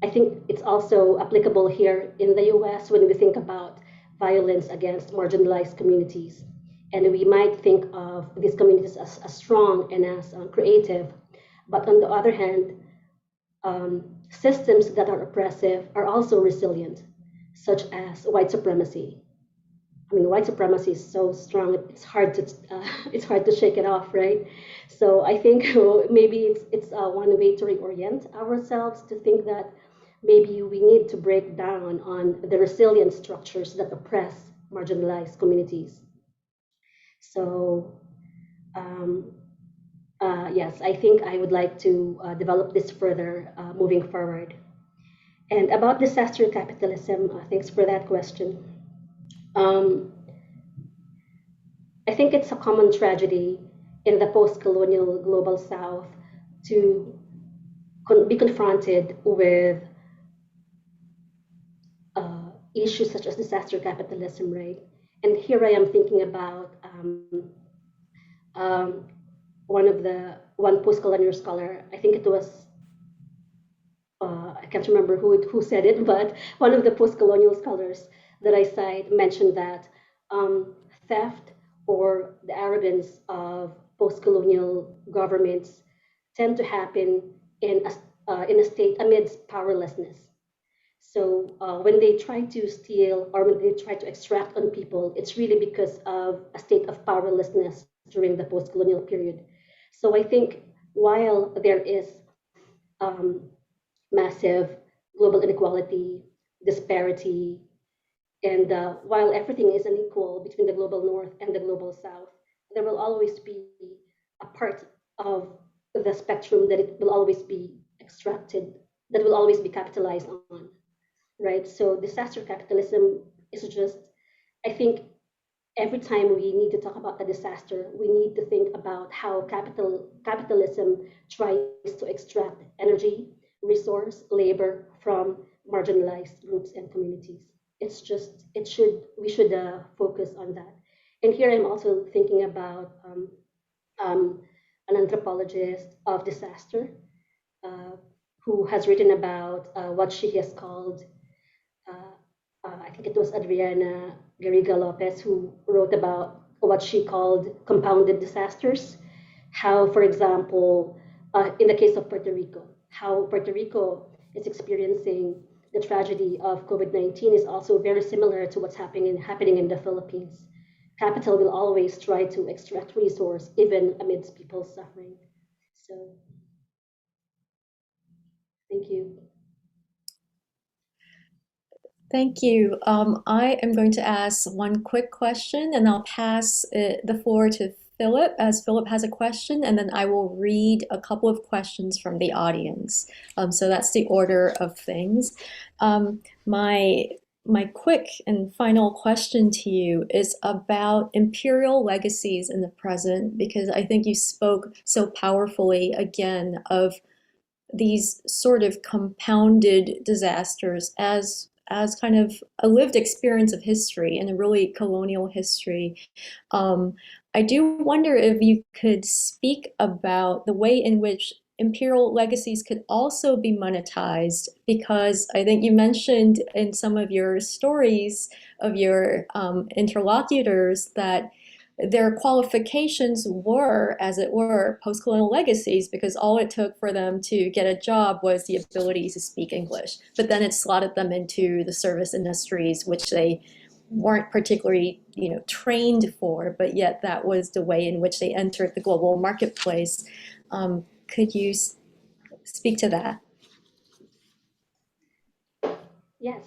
I think it's also applicable here in the US when we think about violence against marginalized communities. And we might think of these communities as strong and as creative. But on the other hand, systems that are oppressive are also resilient, such as white supremacy. I mean, white supremacy is so strong; it's hard to shake it off, right? So I think maybe it's one way to reorient ourselves to think that maybe we need to break down on the resilient structures that oppress marginalized communities. So yes, I think I would like to develop this further moving forward. And about disaster capitalism, thanks for that question. Um, I think it's a common tragedy in the post-colonial global South to be confronted with issues such as disaster capitalism, right? And here I am thinking about um, one post-colonial scholar. I think it was I can't remember who said it, but one of the post-colonial scholars that I cite mentioned that theft or the arrogance of post-colonial governments tend to happen in a state amidst powerlessness. So when they try to steal or when they try to extract on people, it's really because of a state of powerlessness during the post-colonial period. So I think while there is um, massive global inequality, disparity, and while everything is unequal between the global north and the global south, there will always be a part of the spectrum that it will always be extracted, that will always be capitalized on, right? So disaster capitalism is just, I think, every time we need to talk about a disaster, we need to think about how capitalism tries to extract energy, resource, labor from marginalized groups and communities. It's just we should focus on that. And here I'm also thinking about um, an anthropologist of disaster uh, who has written about what she has called I think it was Adriana Garriga Lopez who wrote about what she called compounded disasters. How, for example, in the case of Puerto Rico, how Puerto Rico is experiencing the tragedy of COVID-19 is also very similar to what's happening in the Philippines. Capital will always try to extract resource even amidst people's suffering. So, thank you. Thank you. I am going to ask one quick question and I'll pass the floor to Philip as Philip has a question, and then I will read a couple of questions from the audience. So that's the order of things. My quick and final question to you is about imperial legacies in the present, because I think you spoke so powerfully again of these sort of compounded disasters as kind of a lived experience of history and a really colonial history. I do wonder if you could speak about the way in which imperial legacies could also be monetized, because I think you mentioned in some of your stories of your interlocutors that their qualifications were, as it were, post-colonial legacies, because all it took for them to get a job was the ability to speak English. But then it slotted them into the service industries, which they weren't particularly, trained for, but yet that was the way in which they entered the global marketplace. Could you speak to that? Yes.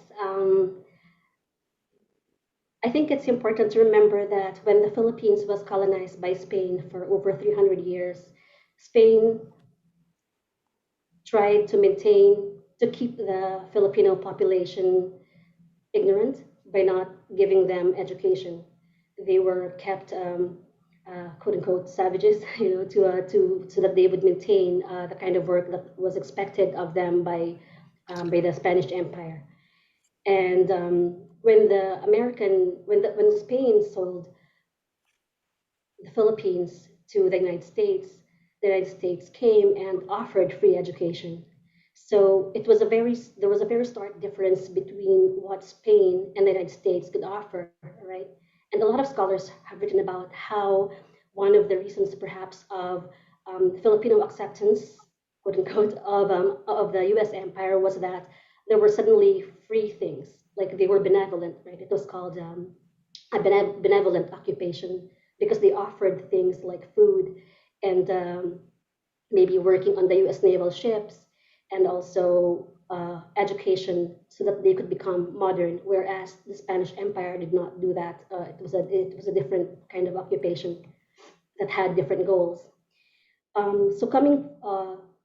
I think it's important to remember that when the Philippines was colonized by Spain for over 300 years, Spain tried to keep the Filipino population ignorant by not giving them education. They were kept, quote unquote, savages, so that they would maintain the kind of work that was expected of them by the Spanish Empire. And when Spain sold the Philippines to the United States, the United States came and offered free education. So there was a very stark difference between what Spain and the United States could offer, right? And a lot of scholars have written about how one of the reasons, perhaps, of Filipino acceptance, quote unquote, of the U.S. empire was that there were suddenly free things, like they were benevolent, right? It was called a benevolent occupation because they offered things like food and maybe working on the U.S. naval ships and also education so that they could become modern. Whereas the Spanish Empire did not do that. It was a different kind of occupation that had different goals. So coming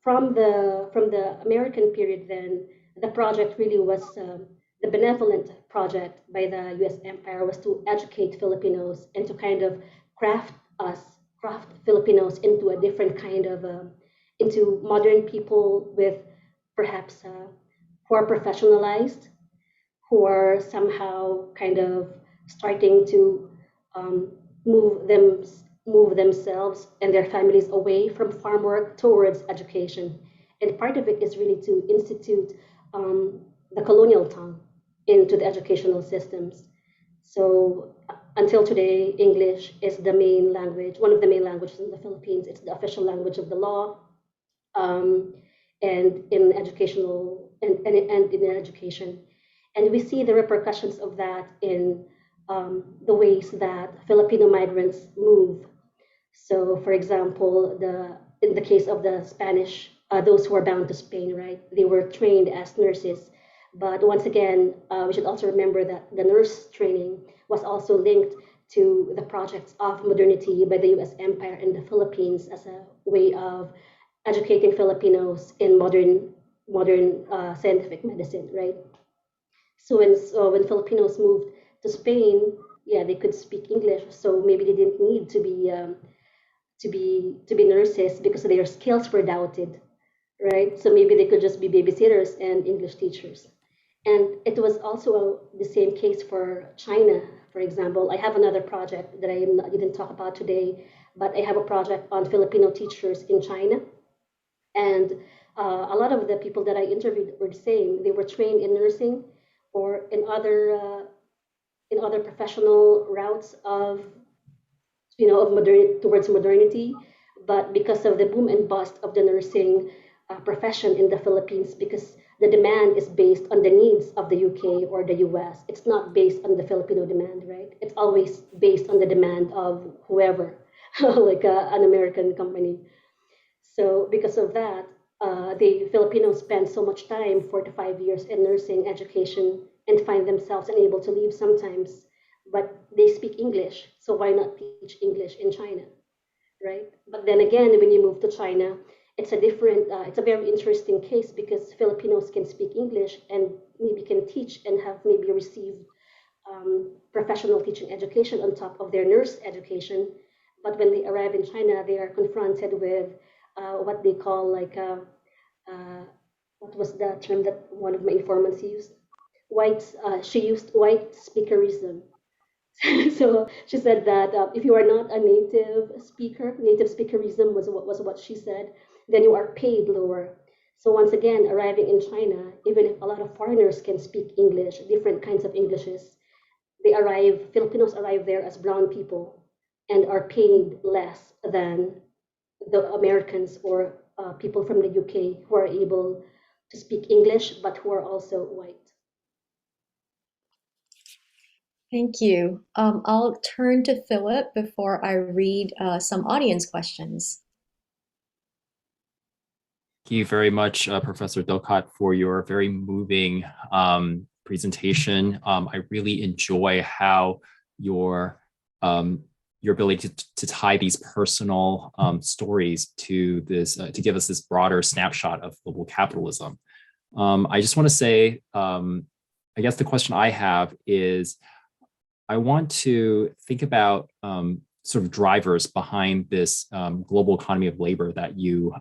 from the American period, then the project really was the benevolent project by the U.S. Empire was to educate Filipinos and to kind of craft us, craft Filipinos into a different kind of into modern people with perhaps who are professionalized, who are somehow kind of starting to um, move them move themselves and their families away from farm work towards education. And part of it is really to institute the colonial tongue into the educational systems. So until today, English is the main language, one of the main languages in the Philippines. It's the official language of the law, um, and in education. And we see the repercussions of that in the ways that Filipino migrants move. So, for example, in the case of the Spanish, those who are bound to Spain, right? They were trained as nurses. But once again, we should also remember that the nurse training was also linked to the projects of modernity by the U.S. Empire in the Philippines as a way of educating Filipinos in modern scientific medicine, right? So when Filipinos moved to Spain, yeah, they could speak English, so maybe they didn't need to be nurses because their skills were doubted, right? So maybe they could just be babysitters and English teachers. And it was also the same case for China, for example. I have another project that didn't talk about today, but I have a project on Filipino teachers in China. And a lot of the people that I interviewed were saying they were trained in nursing or in other professional routes of towards modernity, but because of the boom and bust of the nursing profession in the Philippines, because the demand is based on the needs of the UK or the US. It's not based on the Filipino demand, right? It's always based on the demand of whoever, like an American company. So because of that, the Filipinos spend so much time, 4 to 5 years, in nursing education and find themselves unable to leave sometimes. But they speak English, so why not teach English in China, right? But then again, when you move to China, it's a very interesting case because Filipinos can speak English and maybe can teach and have maybe received professional teaching education on top of their nurse education. But when they arrive in China, they are confronted with what they call like uh, what was the term that one of my informants used? She used white speakerism. So she said that if you are not a native speakerism was what she said, then you are paid lower. So once again, arriving in China, even if a lot of foreigners can speak English, different kinds of Englishes, Filipinos arrive there as brown people and are paid less than the Americans or people from the UK who are able to speak English but who are also white. Thank you. I'll turn to Philip before I read some audience questions. Thank you very much, Professor Docot, for your very moving presentation. I really enjoy how your ability to tie these personal stories to this to give us this broader snapshot of global capitalism. I just want to say, I guess the question I have is, I want to think about sort of drivers behind this global economy of labor that you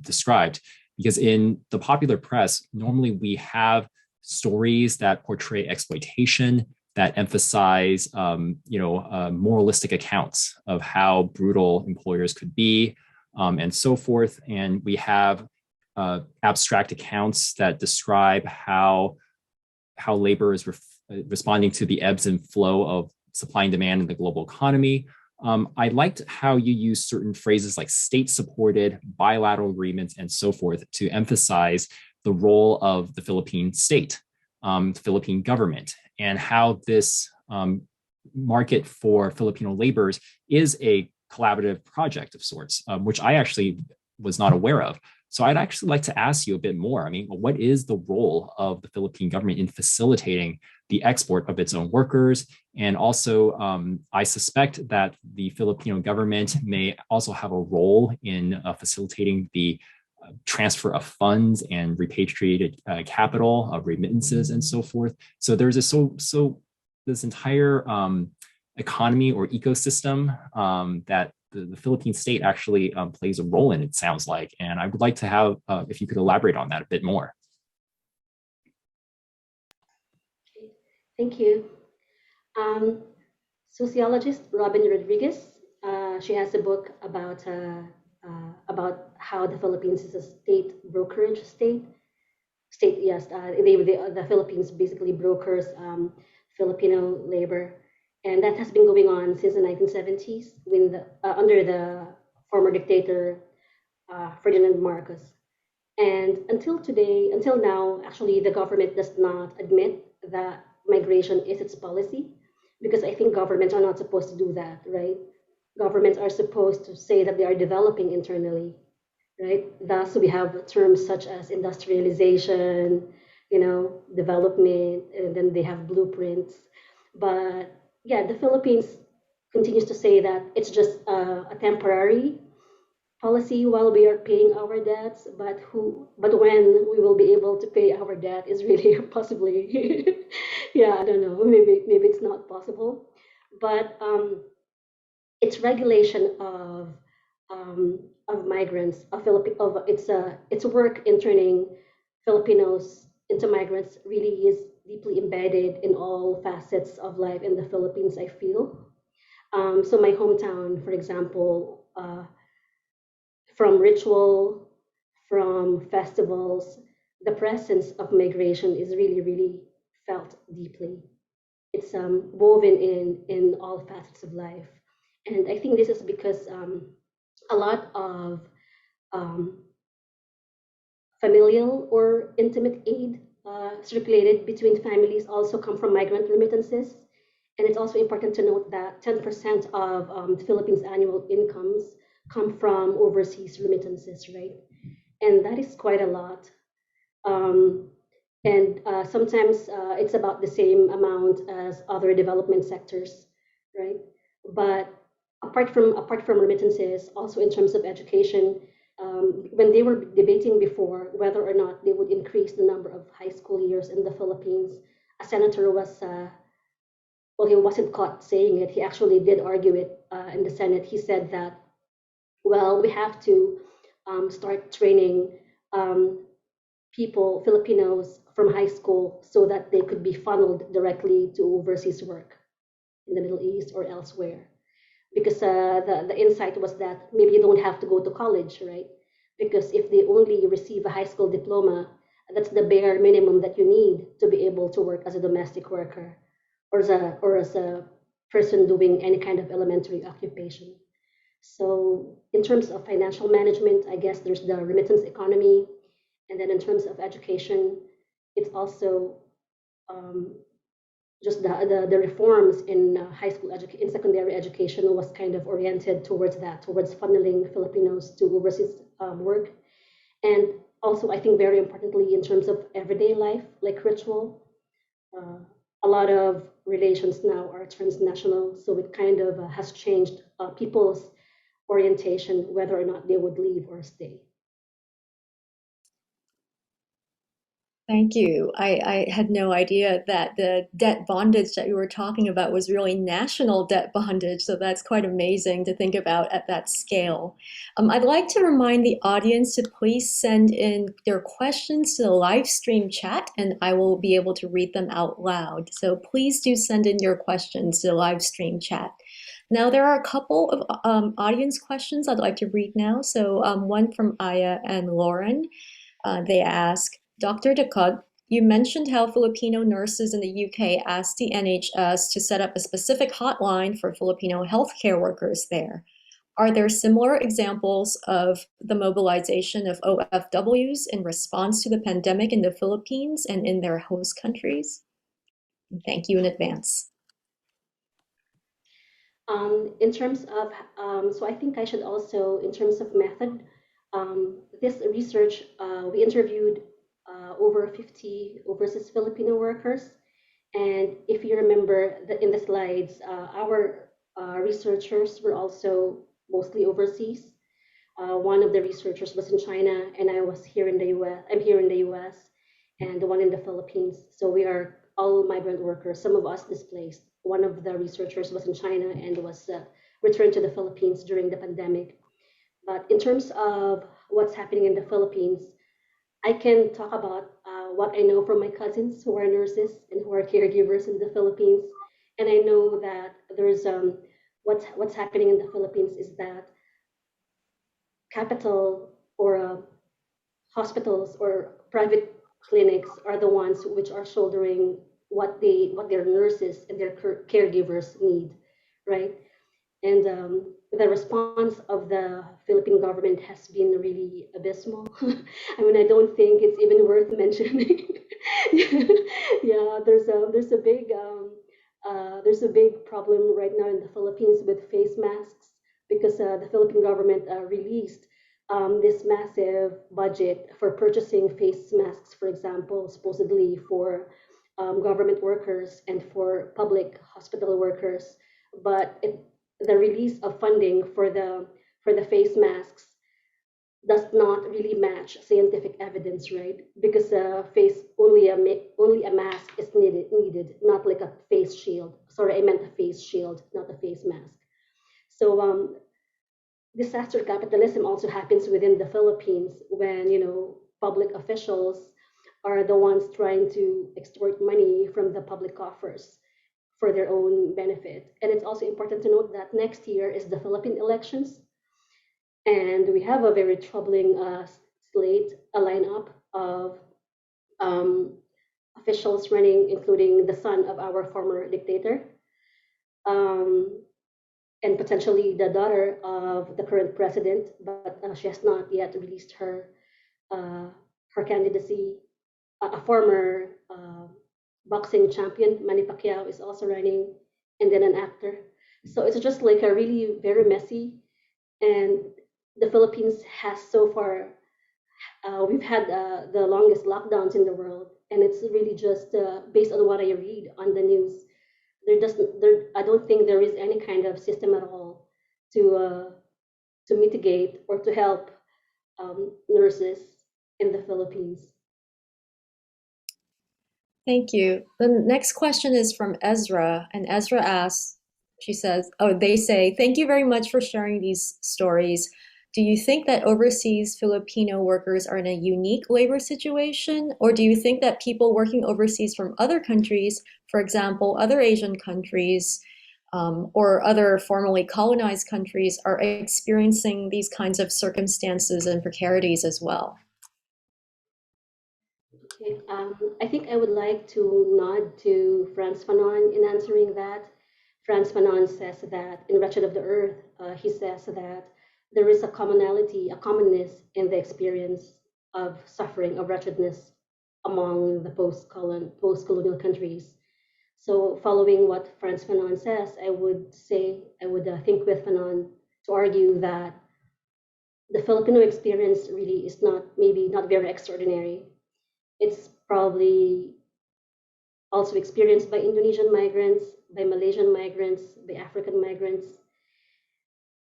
described, because in the popular press, normally we have stories that portray exploitation, that emphasize, moralistic accounts of how brutal employers could be, and so forth. And we have abstract accounts that describe how labor is responding to the ebbs and flow of supply and demand in the global economy. I liked how you use certain phrases like state-supported, bilateral agreements, and so forth to emphasize the role of the Philippine state, the Philippine government, and how this market for Filipino laborers is a collaborative project of sorts, which I actually was not aware of. So I'd actually like to ask you a bit more. I mean, what is the role of the Philippine government in facilitating the export of its own workers? And also, I suspect that the Filipino government may also have a role in facilitating the transfer of funds and repatriated capital, of remittances, and so forth. So there's this entire economy or ecosystem that the Philippine state actually plays a role in, it sounds like. And I would like to have, if you could elaborate on that a bit more. Thank you. Sociologist Robin Rodriguez, she has a book about how the Philippines is a state brokerage state. Yes, the Philippines basically brokers Filipino labor, and that has been going on since the 1970s under the former dictator Ferdinand Marcos. And until now, actually, the government does not admit that migration is its policy, because I think governments are not supposed to do that, right? Governments are supposed to say that they are developing internally, right? Thus, we have terms such as industrialization, development, and then they have blueprints. But yeah, the Philippines continues to say that it's just a temporary policy while we are paying our debts, but when we will be able to pay our debt is really possibly, yeah, I don't know, maybe it's not possible, but its regulation of migrants, its work in turning Filipinos into migrants really is deeply embedded in all facets of life in the Philippines, I feel. So my hometown, for example, from ritual, from festivals, the presence of migration is really, really felt deeply. It's woven in all facets of life. And I think this is because a lot of um, familial or intimate aid circulated between families also come from migrant remittances. And it's also important to note that 10% of the Philippines' annual incomes come from overseas remittances, right? And that is quite a lot. And sometimes it's about the same amount as other development sectors, right? But apart from remittances, also in terms of education, when they were debating before whether or not they would increase the number of high school years in the Philippines, a senator was well, he wasn't caught saying it. He actually did argue it in the Senate. He said that, well, we have to start training Filipinos from high school so that they could be funneled directly to overseas work in the Middle East or elsewhere. Because the insight was that maybe you don't have to go to college, right? Because if they only receive a high school diploma, that's the bare minimum that you need to be able to work as a domestic worker or as a person doing any kind of elementary occupation. So in terms of financial management, I guess there's the remittance economy. And then in terms of education, it's also um, just the reforms in in secondary education was kind of oriented towards that, towards funneling Filipinos to overseas work. And also, I think very importantly, in terms of everyday life, like ritual, a lot of relations now are transnational, so it kind of has changed people's orientation, whether or not they would leave or stay. Thank you. I had no idea that the debt bondage that you were talking about was really national debt bondage. So that's quite amazing to think about at that scale. I'd like to remind the audience to please send in their questions to the live stream chat, and I will be able to read them out loud. So please do send in your questions to the live stream chat. Now, there are a couple of audience questions I'd like to read now. So one from Aya and Lauren. They ask, Dr. Docot, you mentioned how Filipino nurses in the UK asked the NHS to set up a specific hotline for Filipino healthcare workers there. Are there similar examples of the mobilization of OFWs in response to the pandemic in the Philippines and in their host countries? Thank you in advance. In terms of, so I think I should also, in terms of method, this research, we interviewed over 50 overseas Filipino workers. And if you remember in the slides, our researchers were also mostly overseas. One of the researchers was in China, and I was here in the US. I'm here in the US, and the one in the Philippines. So we are all migrant workers, some of us displaced. One of the researchers was in China and was returned to the Philippines during the pandemic. But in terms of what's happening in the Philippines, I can talk about what I know from my cousins who are nurses and who are caregivers in the Philippines. And I know that there's what's happening in the Philippines is that capital or hospitals or private clinics are the ones which are shouldering what their nurses and their caregivers need, right? And the response of the Philippine government has been really abysmal. I mean, I don't think it's even worth mentioning. Yeah, there's a big problem right now in the Philippines with face masks because the Philippine government released this massive budget for purchasing face masks, for example, supposedly for government workers and for public hospital workers. But the release of funding for the face masks does not really match scientific evidence, right? Because face only a mask is needed, not like a face shield. Sorry, I meant a face shield, not a face mask. So disaster capitalism also happens within the Philippines when public officials are the ones trying to extort money from the public coffers for their own benefit. And it's also important to note that next year is the Philippine elections, and we have a very troubling slate, a lineup of um, officials running, including the son of our former dictator, um, and potentially the daughter of the current president, but she has not yet released uh, her candidacy. A former boxing champion, Manny Pacquiao, is also running, and then an actor. So it's just like a really very messy. And the Philippines has so far, we've had the longest lockdowns in the world, and it's really just based on what I read on the news. I don't think there is any kind of system at all to mitigate or to help nurses in the Philippines. Thank you. The next question is from Ezra, and Ezra asks, she says, oh, they say, thank you very much for sharing these stories. Do you think that overseas Filipino workers are in a unique labor situation, or do you think that people working overseas from other countries, for example, other Asian countries, or other formerly colonized countries, are experiencing these kinds of circumstances and precarities as well? Okay, I think I would like to nod to Franz Fanon in answering that. Franz Fanon says that in Wretched of the Earth, he says that there is a commonality, a commonness in the experience of suffering, of wretchedness among the post-colonial countries. So following what Franz Fanon says, I would think with Fanon to argue that the Filipino experience really is maybe not very extraordinary. It's probably also experienced by Indonesian migrants, by Malaysian migrants, by African migrants.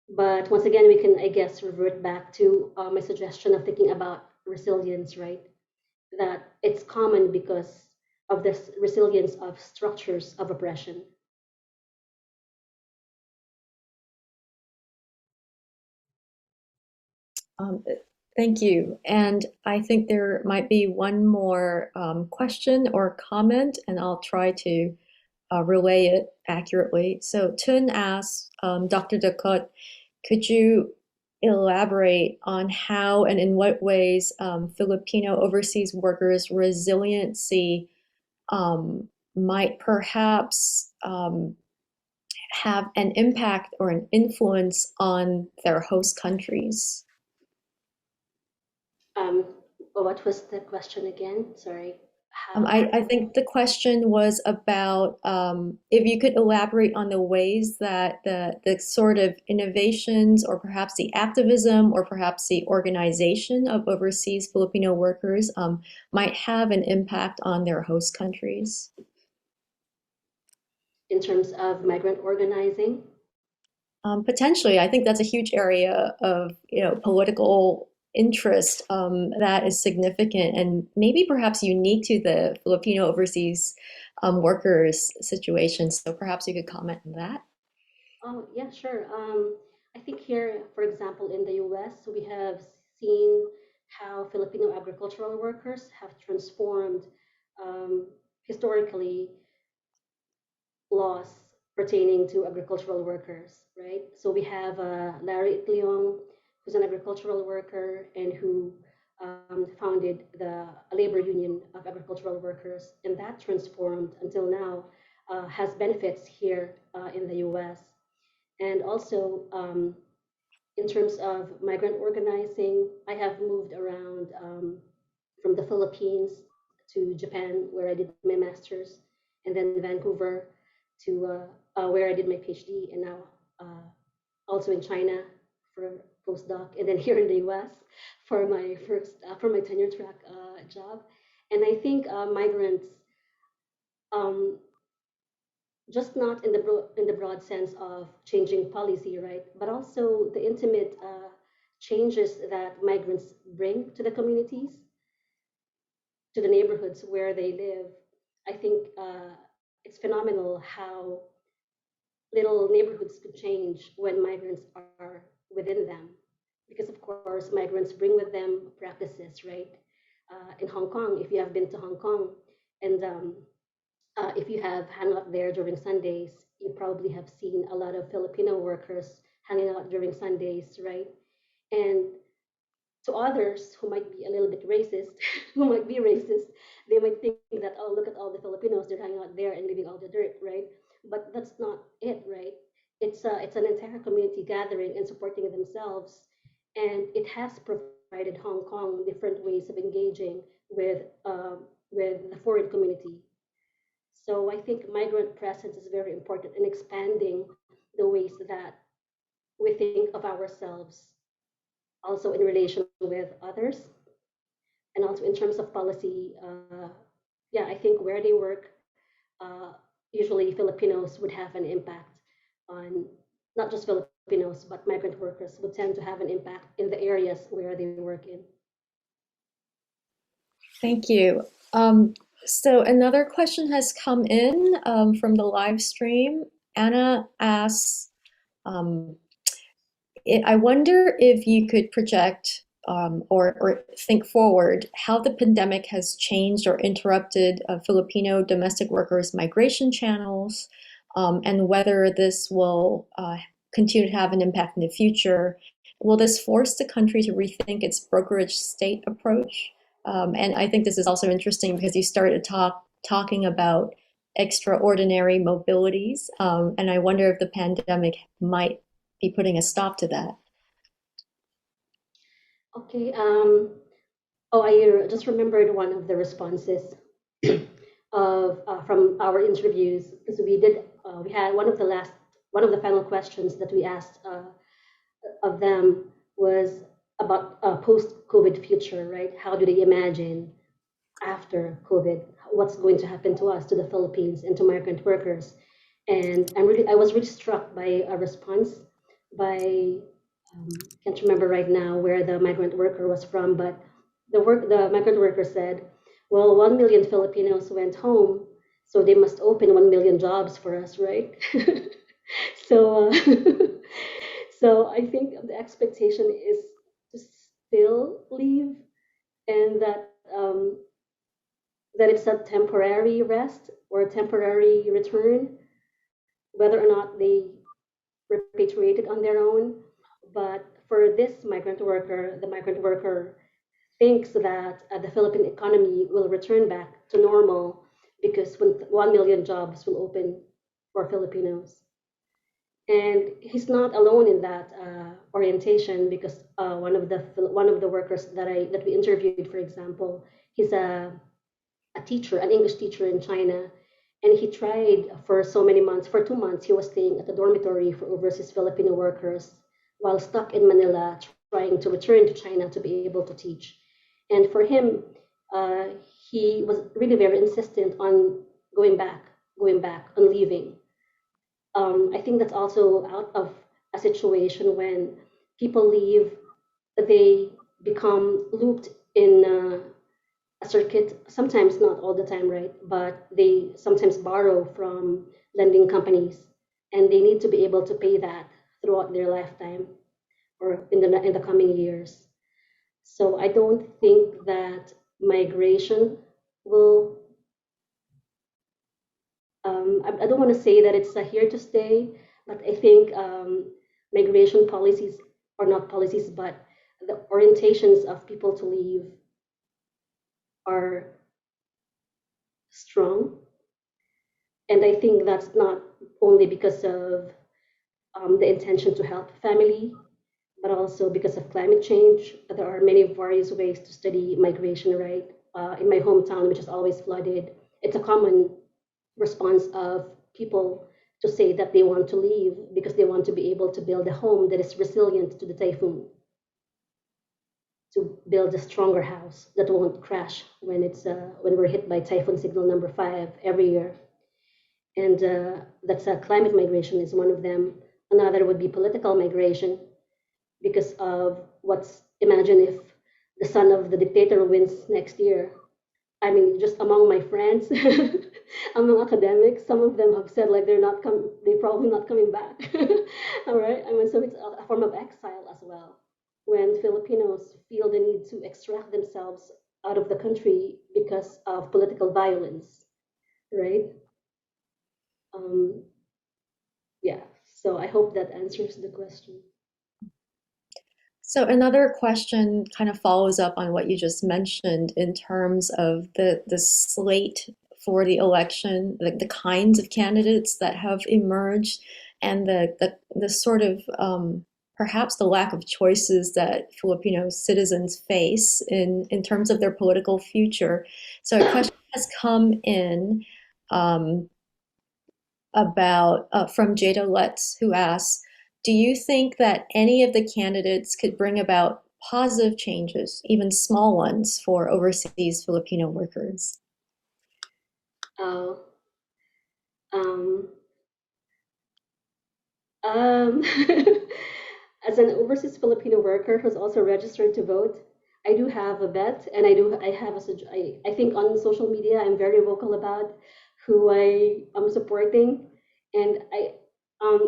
But once again, we can, I guess, revert back to my suggestion of thinking about resilience, right? That it's common because of this resilience of structures of oppression. Um, Thank you. And I think there might be one more question or comment, and I'll try to relay it accurately. So Tun asks, Dr. Docot, could you elaborate on how and in what ways Filipino overseas workers' resiliency might perhaps have an impact or an influence on their host countries? Um, what was the question again? Sorry. I think the question was about if you could elaborate on the ways that the sort of innovations or perhaps the activism or perhaps the organization of overseas Filipino workers might have an impact on their host countries. In terms of migrant organizing? Potentially, I think that's a huge area of political interest that is significant and maybe perhaps unique to the Filipino overseas workers situation. So perhaps you could comment on that. Oh, yeah, sure. I think here, for example, in the US, we have seen how Filipino agricultural workers have transformed historically laws pertaining to agricultural workers, right? So we have Larry Itliong, who's an agricultural worker and who founded the labor union of agricultural workers, and that transformed until now has benefits here in the U.S. And also, in terms of migrant organizing, I have moved around from the Philippines to Japan, where I did my master's, and then Vancouver to where I did my PhD, and now also in China for postdoc, and then here in the US for my for my tenure track job. And I think migrants, um, just not in the broad sense of changing policy, right, but also the intimate changes that migrants bring to the communities, to the neighborhoods where they live. I think it's phenomenal how little neighborhoods could change when migrants are within them. Because, of course, migrants bring with them practices, right? In Hong Kong, if you have been to Hong Kong, and if you have hung out there during Sundays, you probably have seen a lot of Filipino workers hanging out during Sundays, right? And to others who might be a little bit racist, who might be racist, they might think that, oh, look at all the Filipinos, they're hanging out there and leaving all the dirt, right? But that's not it, right? It's an entire community gathering and supporting themselves, and it has provided Hong Kong different ways of engaging with the foreign community. So I think migrant presence is very important in expanding the ways that we think of ourselves, also in relation with others, and also in terms of policy. Yeah, I think where they work, uh, usually Filipinos would have an impact on, not just Filipinos, but migrant workers would tend to have an impact in the areas where they work in. Thank you. So another question has come in from the live stream. Anna asks, um, I wonder if you could project or think forward how the pandemic has changed or interrupted Filipino domestic workers' migration channels, and whether this will continue to have an impact in the future. Will this force the country to rethink its brokerage state approach? And I think this is also interesting because you started talking about extraordinary mobilities, and I wonder if the pandemic might be putting a stop to that. Okay. Oh, I just remembered one of the responses of from our interviews, because we had one of the final questions that we asked of them was about post-COVID future, right? How do they imagine after COVID, what's going to happen to us, to the Philippines, and to migrant workers. And I was really struck by a response by, can't remember right now where the migrant worker was from, but the migrant worker said, well, 1 million Filipinos went home, so they must open 1 million jobs for us, right? So, so I think the expectation is to still leave, and that it's a temporary rest or a temporary return, whether or not they repatriated on their own. But for this migrant worker, the migrant worker thinks that the Philippine economy will return back to normal because when 1 million jobs will open for Filipinos. And he's not alone in that orientation, because one of the workers that we interviewed, for example, he's a teacher, an English teacher in China, and he tried for so many months. For 2 months, he was staying at a dormitory for overseas Filipino workers while stuck in Manila, trying to return to China to be able to teach. And for him, uh, he was really very insistent on going back, on leaving. I think that's also out of a situation when people leave, they become looped in a circuit, sometimes not all the time, right? But they sometimes borrow from lending companies, and they need to be able to pay that throughout their lifetime or in the coming years. So I don't think that migration will. I don't want to say that it's here to stay, but I think migration policies, or not policies, but the orientations of people to leave are strong. And I think that's not only because of the intention to help family, but also because of climate change. There are many various ways to study migration, right? In my hometown, which is always flooded, it's a common response of people to say that they want to leave because they want to be able to build a home that is resilient to the typhoon, to build a stronger house that won't crash when we're hit by typhoon signal number 5 every year. And that's climate migration is one of them. Another would be political migration, because of imagine if the son of the dictator wins next year. I mean, just among my friends, among academics, some of them have said like they're probably not coming back. All right, I mean, so it's a form of exile as well. When Filipinos feel the need to extract themselves out of the country because of political violence, right? Um, yeah. So I hope that answers the question. So another question kind of follows up on what you just mentioned in terms of the slate for the election, the kinds of candidates that have emerged, and the sort of perhaps the lack of choices that Filipino citizens face in terms of their political future. So a question has come in um, about from Jada Letts, who asks, do you think that any of the candidates could bring about positive changes, even small ones, for overseas Filipino workers? Uh, um, um, as an overseas Filipino worker who's also registered to vote, I do have a bet, and I have I think on social media I'm very vocal about who I am supporting, and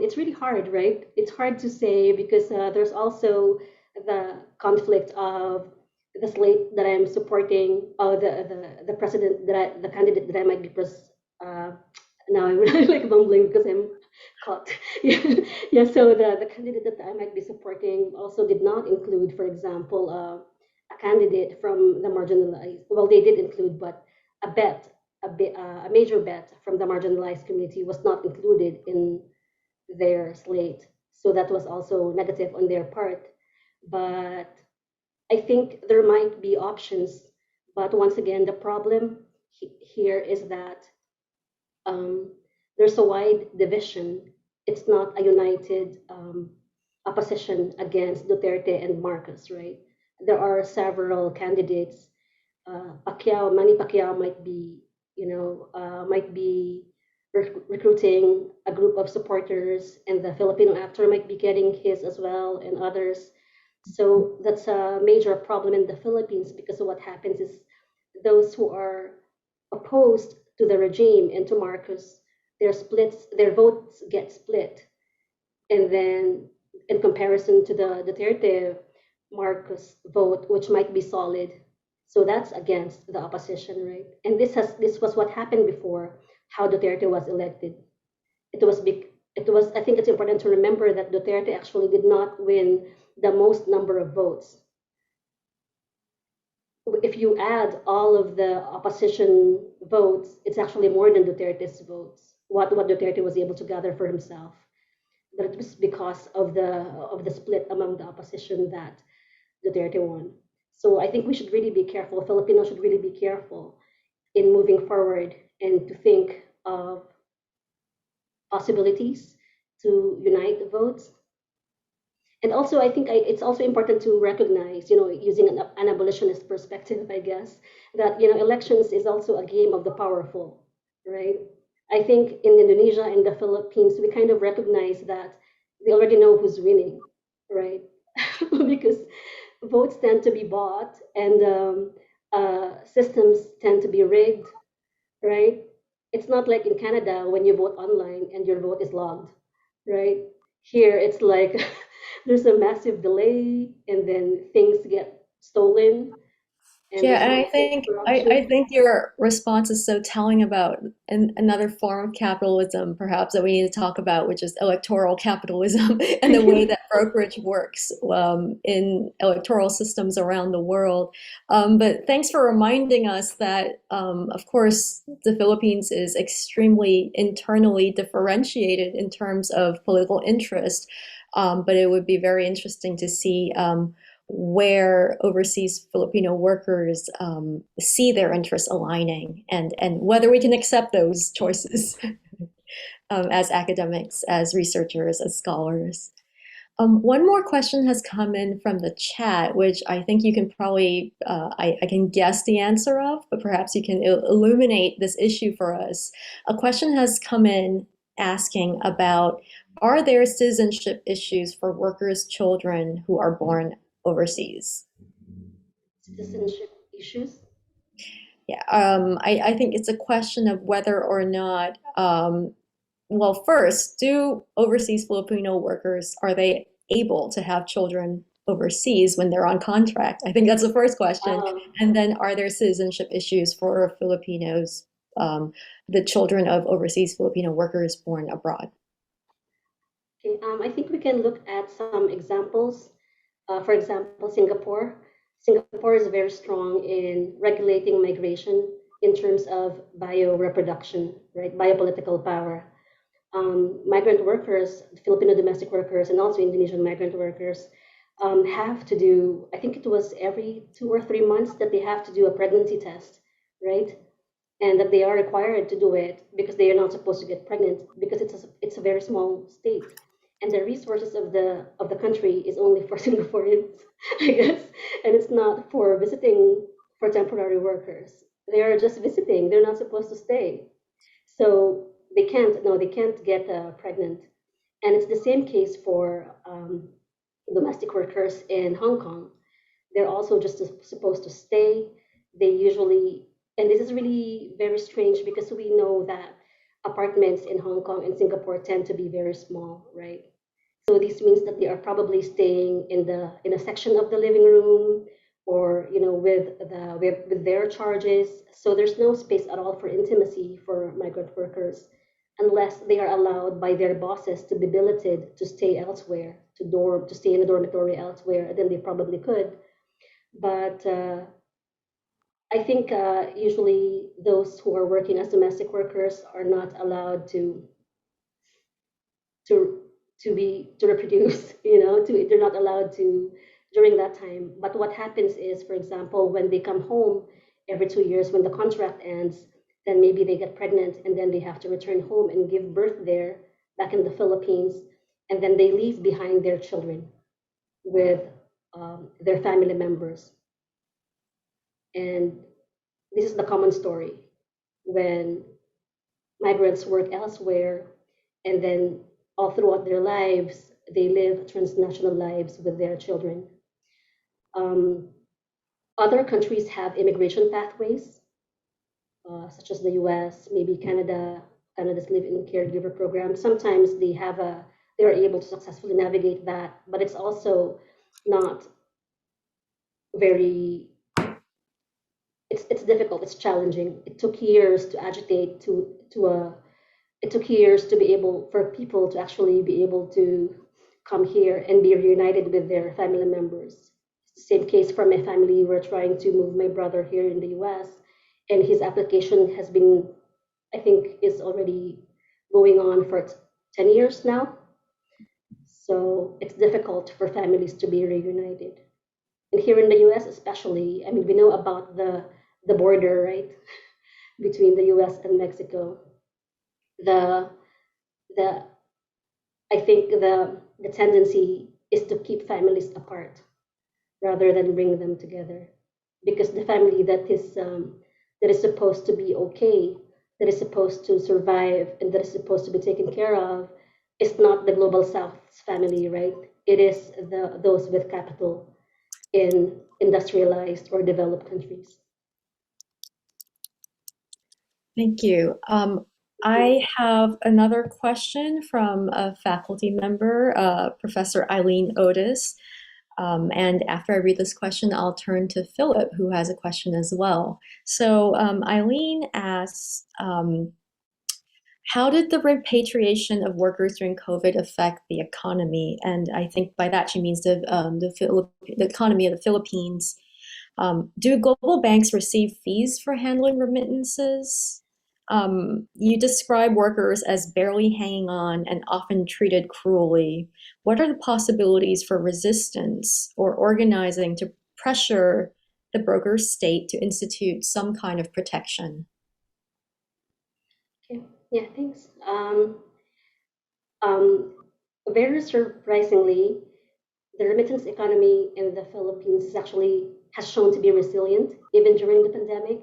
it's really hard, right? It's hard to say because there's also the conflict of the slate that I'm supporting, or the president the candidate that I might be now I'm really like mumbling because I'm caught. Yeah, yeah. So the candidate that I might be supporting also did not include, for example, a candidate from the marginalized. Well, they did include, but a bet, a major bet from the marginalized community was not included in their slate. So that was also negative on their part. But I think there might be options. But once again, the problem here is that um, there's a wide division. It's not a united opposition against Duterte and Marcos, right? There are several candidates Manny Pacquiao might be, might be recruiting a group of supporters, and the Filipino actor might be getting his as well, and others. So that's a major problem in the Philippines, because what happens is those who are opposed to the regime and to Marcos, their votes get split. And then in comparison to the Duterte Marcos vote, which might be solid. So that's against the opposition, right? And this was what happened before how Duterte was elected. It was I think it's important to remember that Duterte actually did not win the most number of votes. If you add all of the opposition votes, it's actually more than Duterte's votes, what Duterte was able to gather for himself. But it was because of the split among the opposition that Duterte won. So I think we should really be careful. Filipinos should really be careful in moving forward and to think of possibilities to unite the votes. And also, I think it's also important to recognize, using an abolitionist perspective, I guess, that, elections is also a game of the powerful, right? I think in Indonesia and the Philippines, we kind of recognize that we already know who's winning, right? Because votes tend to be bought, and systems tend to be rigged, right? It's not like in Canada when you vote online and your vote is logged, right? Here it's like there's a massive delay, and then things get stolen, and Yeah, there's and I also think I corruption. think your response is so telling about another form of capitalism, perhaps that we need to talk about, which is electoral capitalism and the way that brokerage works in electoral systems around the world. But thanks for reminding us that, of course, the Philippines is extremely internally differentiated in terms of political interest. But it would be very interesting to see. Where overseas Filipino workers see their interests aligning, and whether we can accept those choices as academics, as researchers, as scholars. One more question has come in from the chat, which I think you can probably, I can guess the answer of, but perhaps you can illuminate this issue for us. A question has come in asking about, are there citizenship issues for workers' children who are born overseas? Citizenship issues. Yeah, I think it's a question of whether or not, well, first, do overseas Filipino workers, are they able to have children overseas when they're on contract? I think that's the first question. And then are there citizenship issues for Filipinos, the children of overseas Filipino workers born abroad? Okay, I think we can look at some examples. For example, Singapore. Singapore is very strong in regulating migration in terms of bioreproduction, right? Biopolitical power. Migrant workers, Filipino domestic workers, and also Indonesian migrant workers have to do, I think it was every 2 or 3 months that they have to do a pregnancy test, right? And that they are required to do it because they are not supposed to get pregnant, because it's a very small state, and the resources of the country is only for Singaporeans, I guess, and it's not for visiting, for temporary workers. They are just visiting. They're not supposed to stay, so they can't. No, they can't get pregnant, and it's the same case for domestic workers in Hong Kong. They're also just supposed to stay. They usually, and this is really very strange because we know that apartments in Hong Kong and Singapore tend to be very small, right? So this means that they are probably staying in a section of the living room, or with their charges. So there's no space at all for intimacy for migrant workers, unless they are allowed by their bosses to be billeted to stay elsewhere, to stay in a dormitory elsewhere. Then they probably could, but I think usually those who are working as domestic workers are not allowed to to reproduce. They're not allowed to during that time. But what happens is, for example, when they come home every 2 years, when the contract ends, then maybe they get pregnant, and then they have to return home and give birth there, back in the Philippines, and then they leave behind their children with their family members. And this is the common story when migrants work elsewhere, and then all throughout their lives, they live transnational lives with their children. Um, Other countries have immigration pathways, such as the US, maybe Canada, Canada's live-in caregiver program. Sometimes they are able to successfully navigate that, but it's also not very, it's difficult, it's challenging. It took years to agitate to a it took years to be able for people to actually be able to come here and be reunited with their family members. Same case for my family. We're trying to move my brother here in the US, and his application has been, I think, is already going on for 10 years now. So it's difficult for families to be reunited. And here in the US, especially, I mean, we know about the border, right, between the US and Mexico. The the I think the tendency is to keep families apart rather than bring them together, because the family that is supposed to be okay, that is supposed to survive, and that is supposed to be taken care of, is not the global South's family, right? It is those with capital in industrialized or developed countries. Thank you. I have another question from a faculty member, Professor Eileen Otis. And after I read this question, I'll turn to Philip, who has a question as well. So Eileen asks, how did the repatriation of workers during COVID affect the economy? And I think by that she means the economy of the Philippines. Do global banks receive fees for handling remittances? You describe workers as barely hanging on and often treated cruelly. What are the possibilities for resistance or organizing to pressure the broker state to institute some kind of protection? Okay. Yeah, thanks. Um, Very surprisingly, the remittance economy in the Philippines is actually has shown to be resilient even during the pandemic.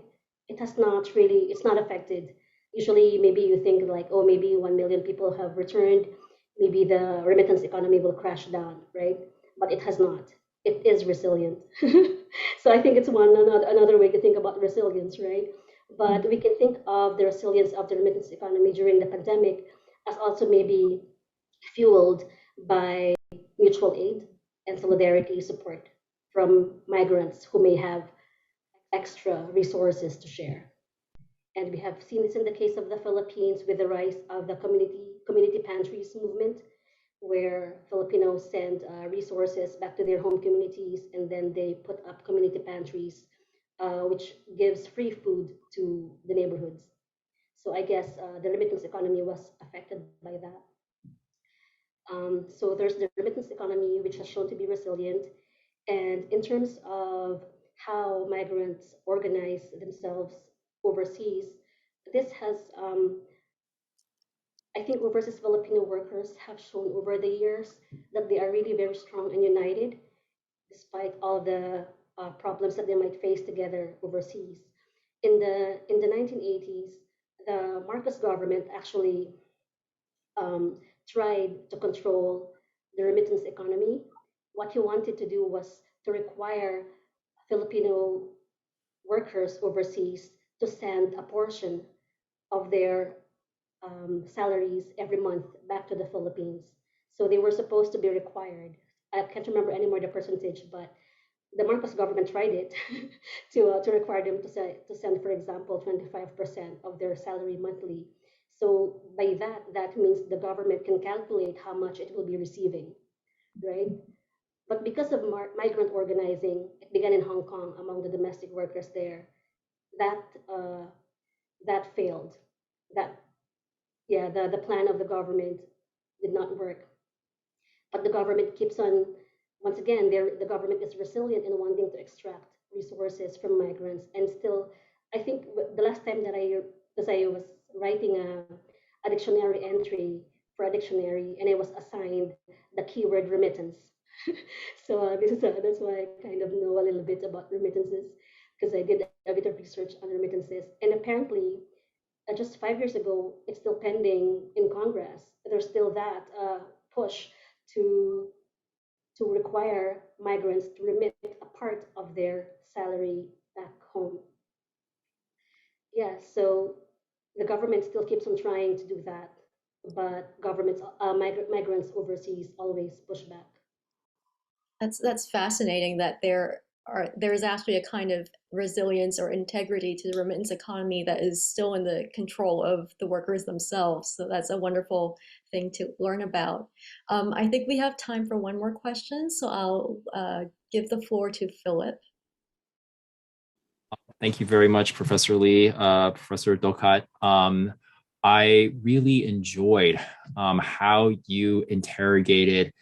It has not really, it's not affected. Usually, maybe you think like, oh, maybe 1 million people have returned, maybe the remittance economy will crash down, right? But it has not. It is resilient. So I think it's another way to think about resilience, right? But we can think of the resilience of the remittance economy during the pandemic as also maybe fueled by mutual aid and solidarity support from migrants who may have extra resources to share. And we have seen this in the case of the Philippines with the rise of the community pantries movement, where Filipinos send resources back to their home communities, and then they put up community pantries, which gives free food to the neighborhoods. So I guess the remittance economy was affected by that. So there's the remittance economy, which has shown to be resilient. And in terms of how migrants organize themselves overseas, this has, I think, overseas Filipino workers have shown over the years that they are really very strong and united, despite all the problems that they might face together overseas. In the 1980s, the Marcos government actually tried to control the remittance economy. What he wanted to do was to require Filipino workers overseas to send a portion of their salaries every month back to the Philippines. So they were supposed to be required. I can't remember anymore the percentage, but the Marcos government tried it to require them to send, for example, 25% of their salary monthly. So by that, that means the government can calculate how much it will be receiving, right? But because of migrant organizing, it began in Hong Kong among the domestic workers there. That that failed. That yeah, the plan of the government did not work. But the government keeps on, once again, the government is resilient in wanting to extract resources from migrants. And still, I think the last time that because I was writing a dictionary entry for a dictionary, and I was assigned the keyword remittance. So this is that's why I kind of know a little bit about remittances, because I did a bit of research on remittances. And apparently, just 5 years ago, it's still pending in Congress. There's still that push to require migrants to remit a part of their salary back home. Yeah, so the government still keeps on trying to do that, but migrants overseas always push back. That's fascinating that there is actually a kind of resilience or integrity to the remittance economy that is still in the control of the workers themselves. So that's a wonderful thing to learn about. I think we have time for one more question, so I'll give the floor to Philip. Thank you very much, Professor Lee, Professor Docot. I really enjoyed how you interrogated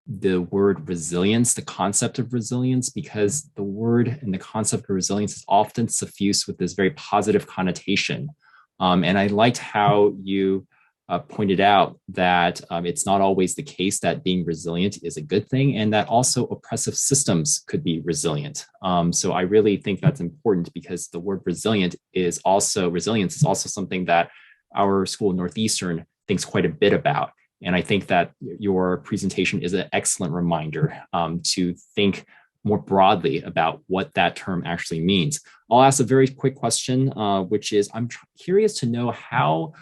the word resilience, the concept of resilience, because the word and the concept of resilience is often suffused with this very positive connotation. And I liked how you pointed out that it's not always the case that being resilient is a good thing, and that also oppressive systems could be resilient. So I really think that's important because the word resilience is also something that our school Northeastern thinks quite a bit about. And I think that your presentation is an excellent reminder to think more broadly about what that term actually means. I'll ask a very quick question, which is I'm curious to know how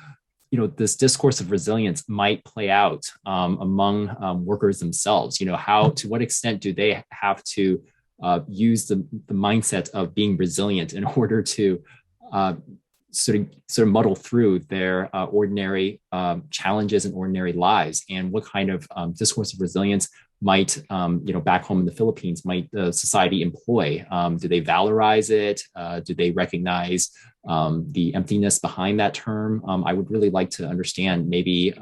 this discourse of resilience might play out among workers themselves. How, to what extent do they have to use the mindset of being resilient in order to sort of muddle through their ordinary challenges and ordinary lives, and what kind of discourse of resilience might back home in the Philippines might the society employ? Do they valorize it? Do they recognize the emptiness behind that term? I would really like to understand maybe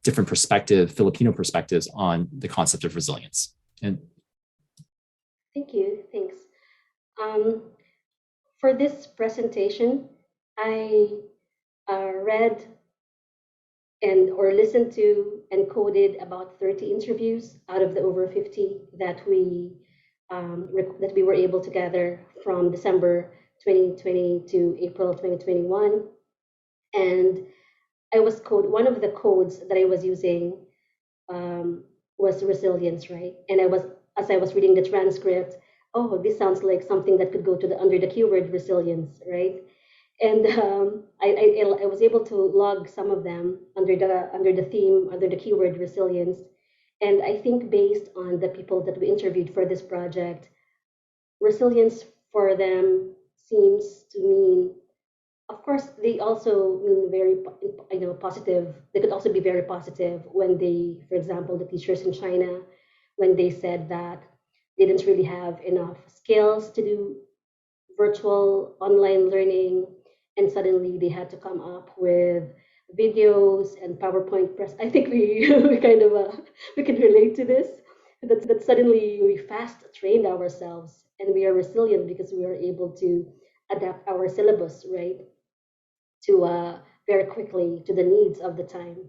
different Filipino perspectives on the concept of resilience. And Thank you. Thanks. For this presentation, I read or listened to and coded about 30 interviews out of the over 50 that we were able to gather from December 2020 to April 2021. And one of the codes that I was using was resilience, right? And as I was reading the transcript, oh, this sounds like something that could go under the keyword resilience, right? And I was able to log some of them under the keyword resilience. And I think based on the people that we interviewed for this project, resilience for them seems to mean, of course, they also mean very, positive. They could also be very positive when for example, the teachers in China, when they said that they didn't really have enough skills to do virtual online learning, and suddenly they had to come up with videos and PowerPoint press. I think we kind of we can relate to this. That suddenly we fast trained ourselves and we are resilient because we are able to adapt our syllabus, right, to very quickly to the needs of the time.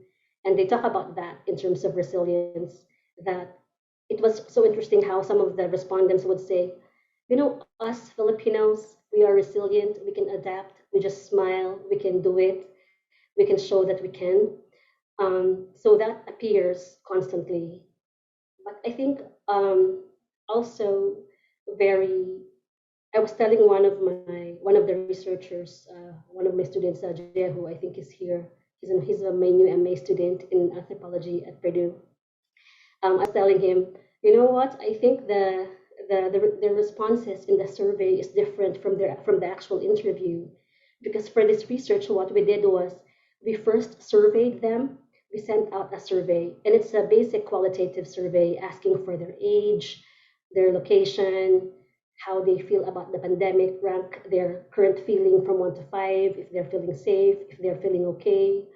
And they talk about that in terms of resilience. That it was so interesting how some of the respondents would say, us Filipinos, we are resilient, we can adapt, we just smile, we can do it, we can show that we can. So that appears constantly. But I think also very, I was telling one of the researchers, one of my students, Jehu, I think is here. He's a my new MA student in anthropology at Purdue. I was telling him, you know what? I think the responses in the survey is different from the actual interview, because for this research, what we did was we first surveyed them. We sent out a survey, and it's a basic qualitative survey asking for their age, their location, how they feel about the pandemic, rank their current feeling from 1 to 5, if they're feeling safe, if they're feeling okay,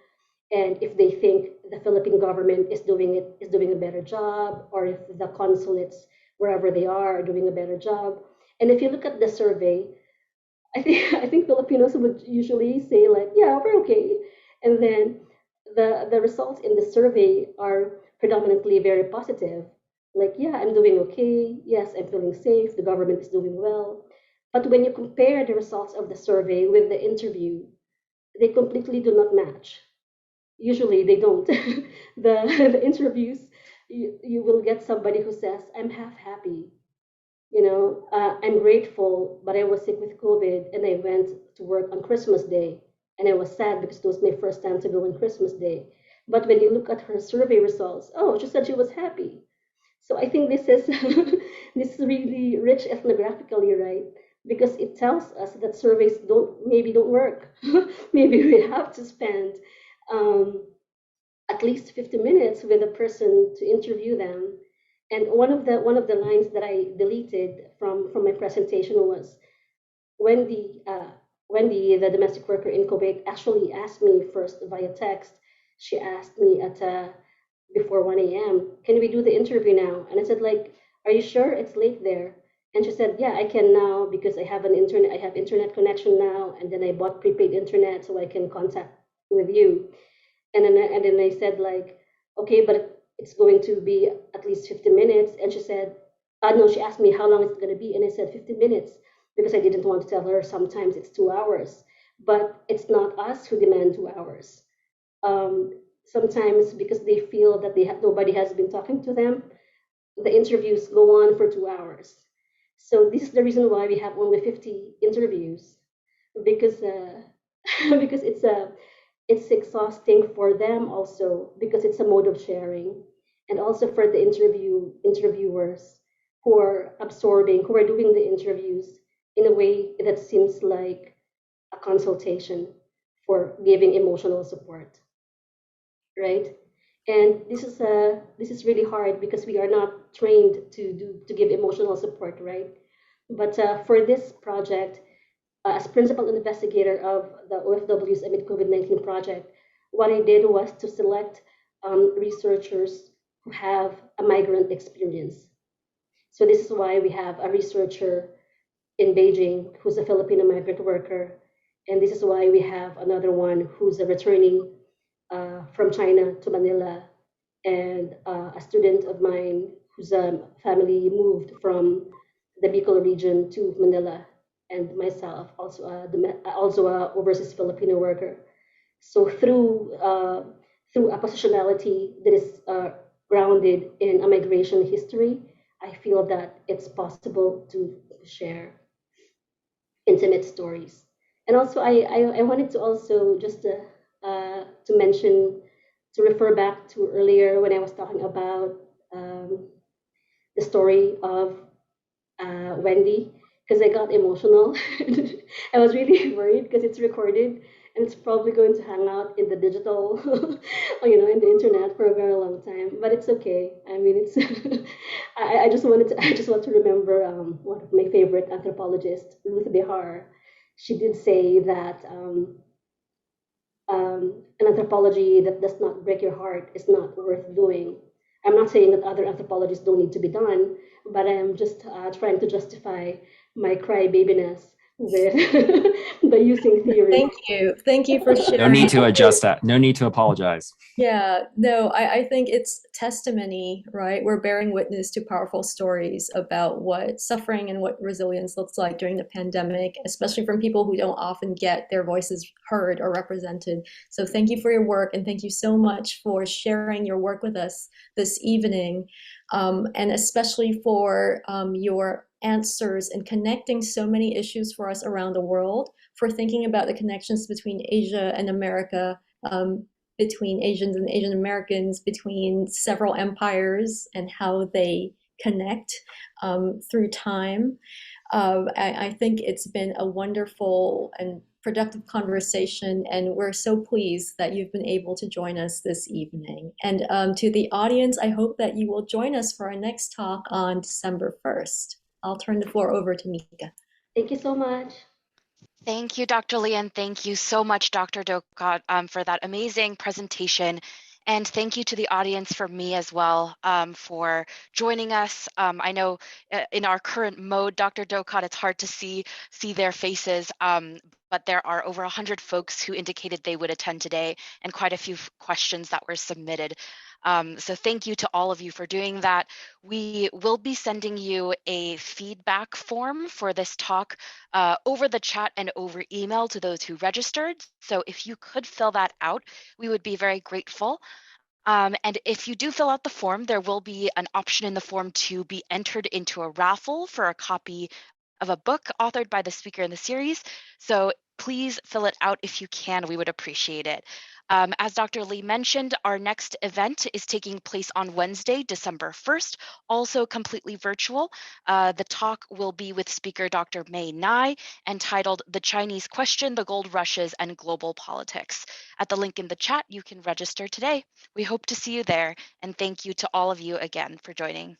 and if they think the Philippine government is doing a better job, or if the consulates wherever they are doing a better job. And if you look at the survey, I think Filipinos would usually say like, yeah, we're okay. And then the results in the survey are predominantly very positive. Like, yeah, I'm doing okay. Yes, I'm feeling safe. The government is doing well. But when you compare the results of the survey with the interview, they completely do not match. Usually they don't. The interviews, you will get somebody who says, I'm half happy, I'm grateful, but I was sick with COVID and I went to work on Christmas Day. And I was sad because it was my first time to go on Christmas Day. But when you look at her survey results, oh, she said she was happy. So I think this is this is really rich ethnographically, right? Because it tells us that surveys don't work. Maybe we have to spend um, at least 50 minutes with a person to interview them. And one of the lines that I deleted from my presentation was when the domestic worker in Quebec actually asked me first via text. She asked me at before 1 a.m. Can we do the interview now? And I said like, are you sure it's late there? And she said, yeah, I can now because I have internet connection now, and then I bought prepaid internet so I can contact with you. And then I said like, okay, but it's going to be at least 50 minutes. And she said, no, she asked me how long it's going to be. And I said 50 minutes because I didn't want to tell her sometimes it's 2 hours. But it's not us who demand 2 hours. Sometimes because they feel that nobody has been talking to them, the interviews go on for 2 hours. So this is the reason why we have only 50 interviews because because it's exhausting for them also because it's a mode of sharing, and also for the interviewers who are doing the interviews in a way that seems like a consultation for giving emotional support, right? And this is really hard because we are not trained to give emotional support, right? But for this project, as principal investigator of the OFW's Amid COVID-19 project, what I did was to select researchers who have a migrant experience. So this is why we have a researcher in Beijing who's a Filipino migrant worker, and this is why we have another one who's a returning from China to Manila, and a student of mine whose family moved from the Bicol region to Manila, and myself, also a overseas Filipino worker. So through a positionality that is grounded in a migration history, I feel that it's possible to share intimate stories. And also, I wanted to also just to mention, to refer back to earlier when I was talking about the story of Wendy, because I got emotional. I was really worried because it's recorded and it's probably going to hang out in the digital, in the internet for a very long time. But it's okay. I mean, it's. I just wanted to. I just want to remember one of my favorite anthropologists, Ruth Behar. She did say that an anthropology that does not break your heart is not worth doing. I'm not saying that other anthropologies don't need to be done, but I'm just trying to justify my crybabiness with the using theory. Thank you. Thank you for sharing. No need to adjust that. No need to apologize. Yeah, no, I think it's testimony, right? We're bearing witness to powerful stories about what suffering and what resilience looks like during the pandemic, especially from people who don't often get their voices heard or represented. So thank you for your work, and thank you so much for sharing your work with us this evening, and especially for your answers and connecting so many issues for us around the world, for thinking about the connections between Asia and America, between Asians and Asian Americans, between several empires and how they connect through time. I think it's been a wonderful and productive conversation, and we're so pleased that you've been able to join us this evening. And to the audience, I hope that you will join us for our next talk on December 1st. I'll turn the floor over to Mika. Thank you so much. Thank you, Dr. Lee, and thank you so much, Dr. Docot, for that amazing presentation. And thank you to the audience for me as well for joining us. I know in our current mode, Dr. Docot, it's hard to see their faces, but there are over 100 folks who indicated they would attend today and quite a few questions that were submitted. So thank you to all of you for doing that. We will be sending you a feedback form for this talk over the chat and over email to those who registered. So if you could fill that out, we would be very grateful. And if you do fill out the form, there will be an option in the form to be entered into a raffle for a copy of a book authored by the speaker in the series. So please fill it out if you can. We would appreciate it. As Dr. Lee mentioned, our next event is taking place on Wednesday, December 1st, also completely virtual. The talk will be with speaker Dr. Mei Nai, entitled The Chinese Question, the Gold Rushes, and Global Politics. At the link in the chat, you can register today. We hope to see you there, and thank you to all of you again for joining.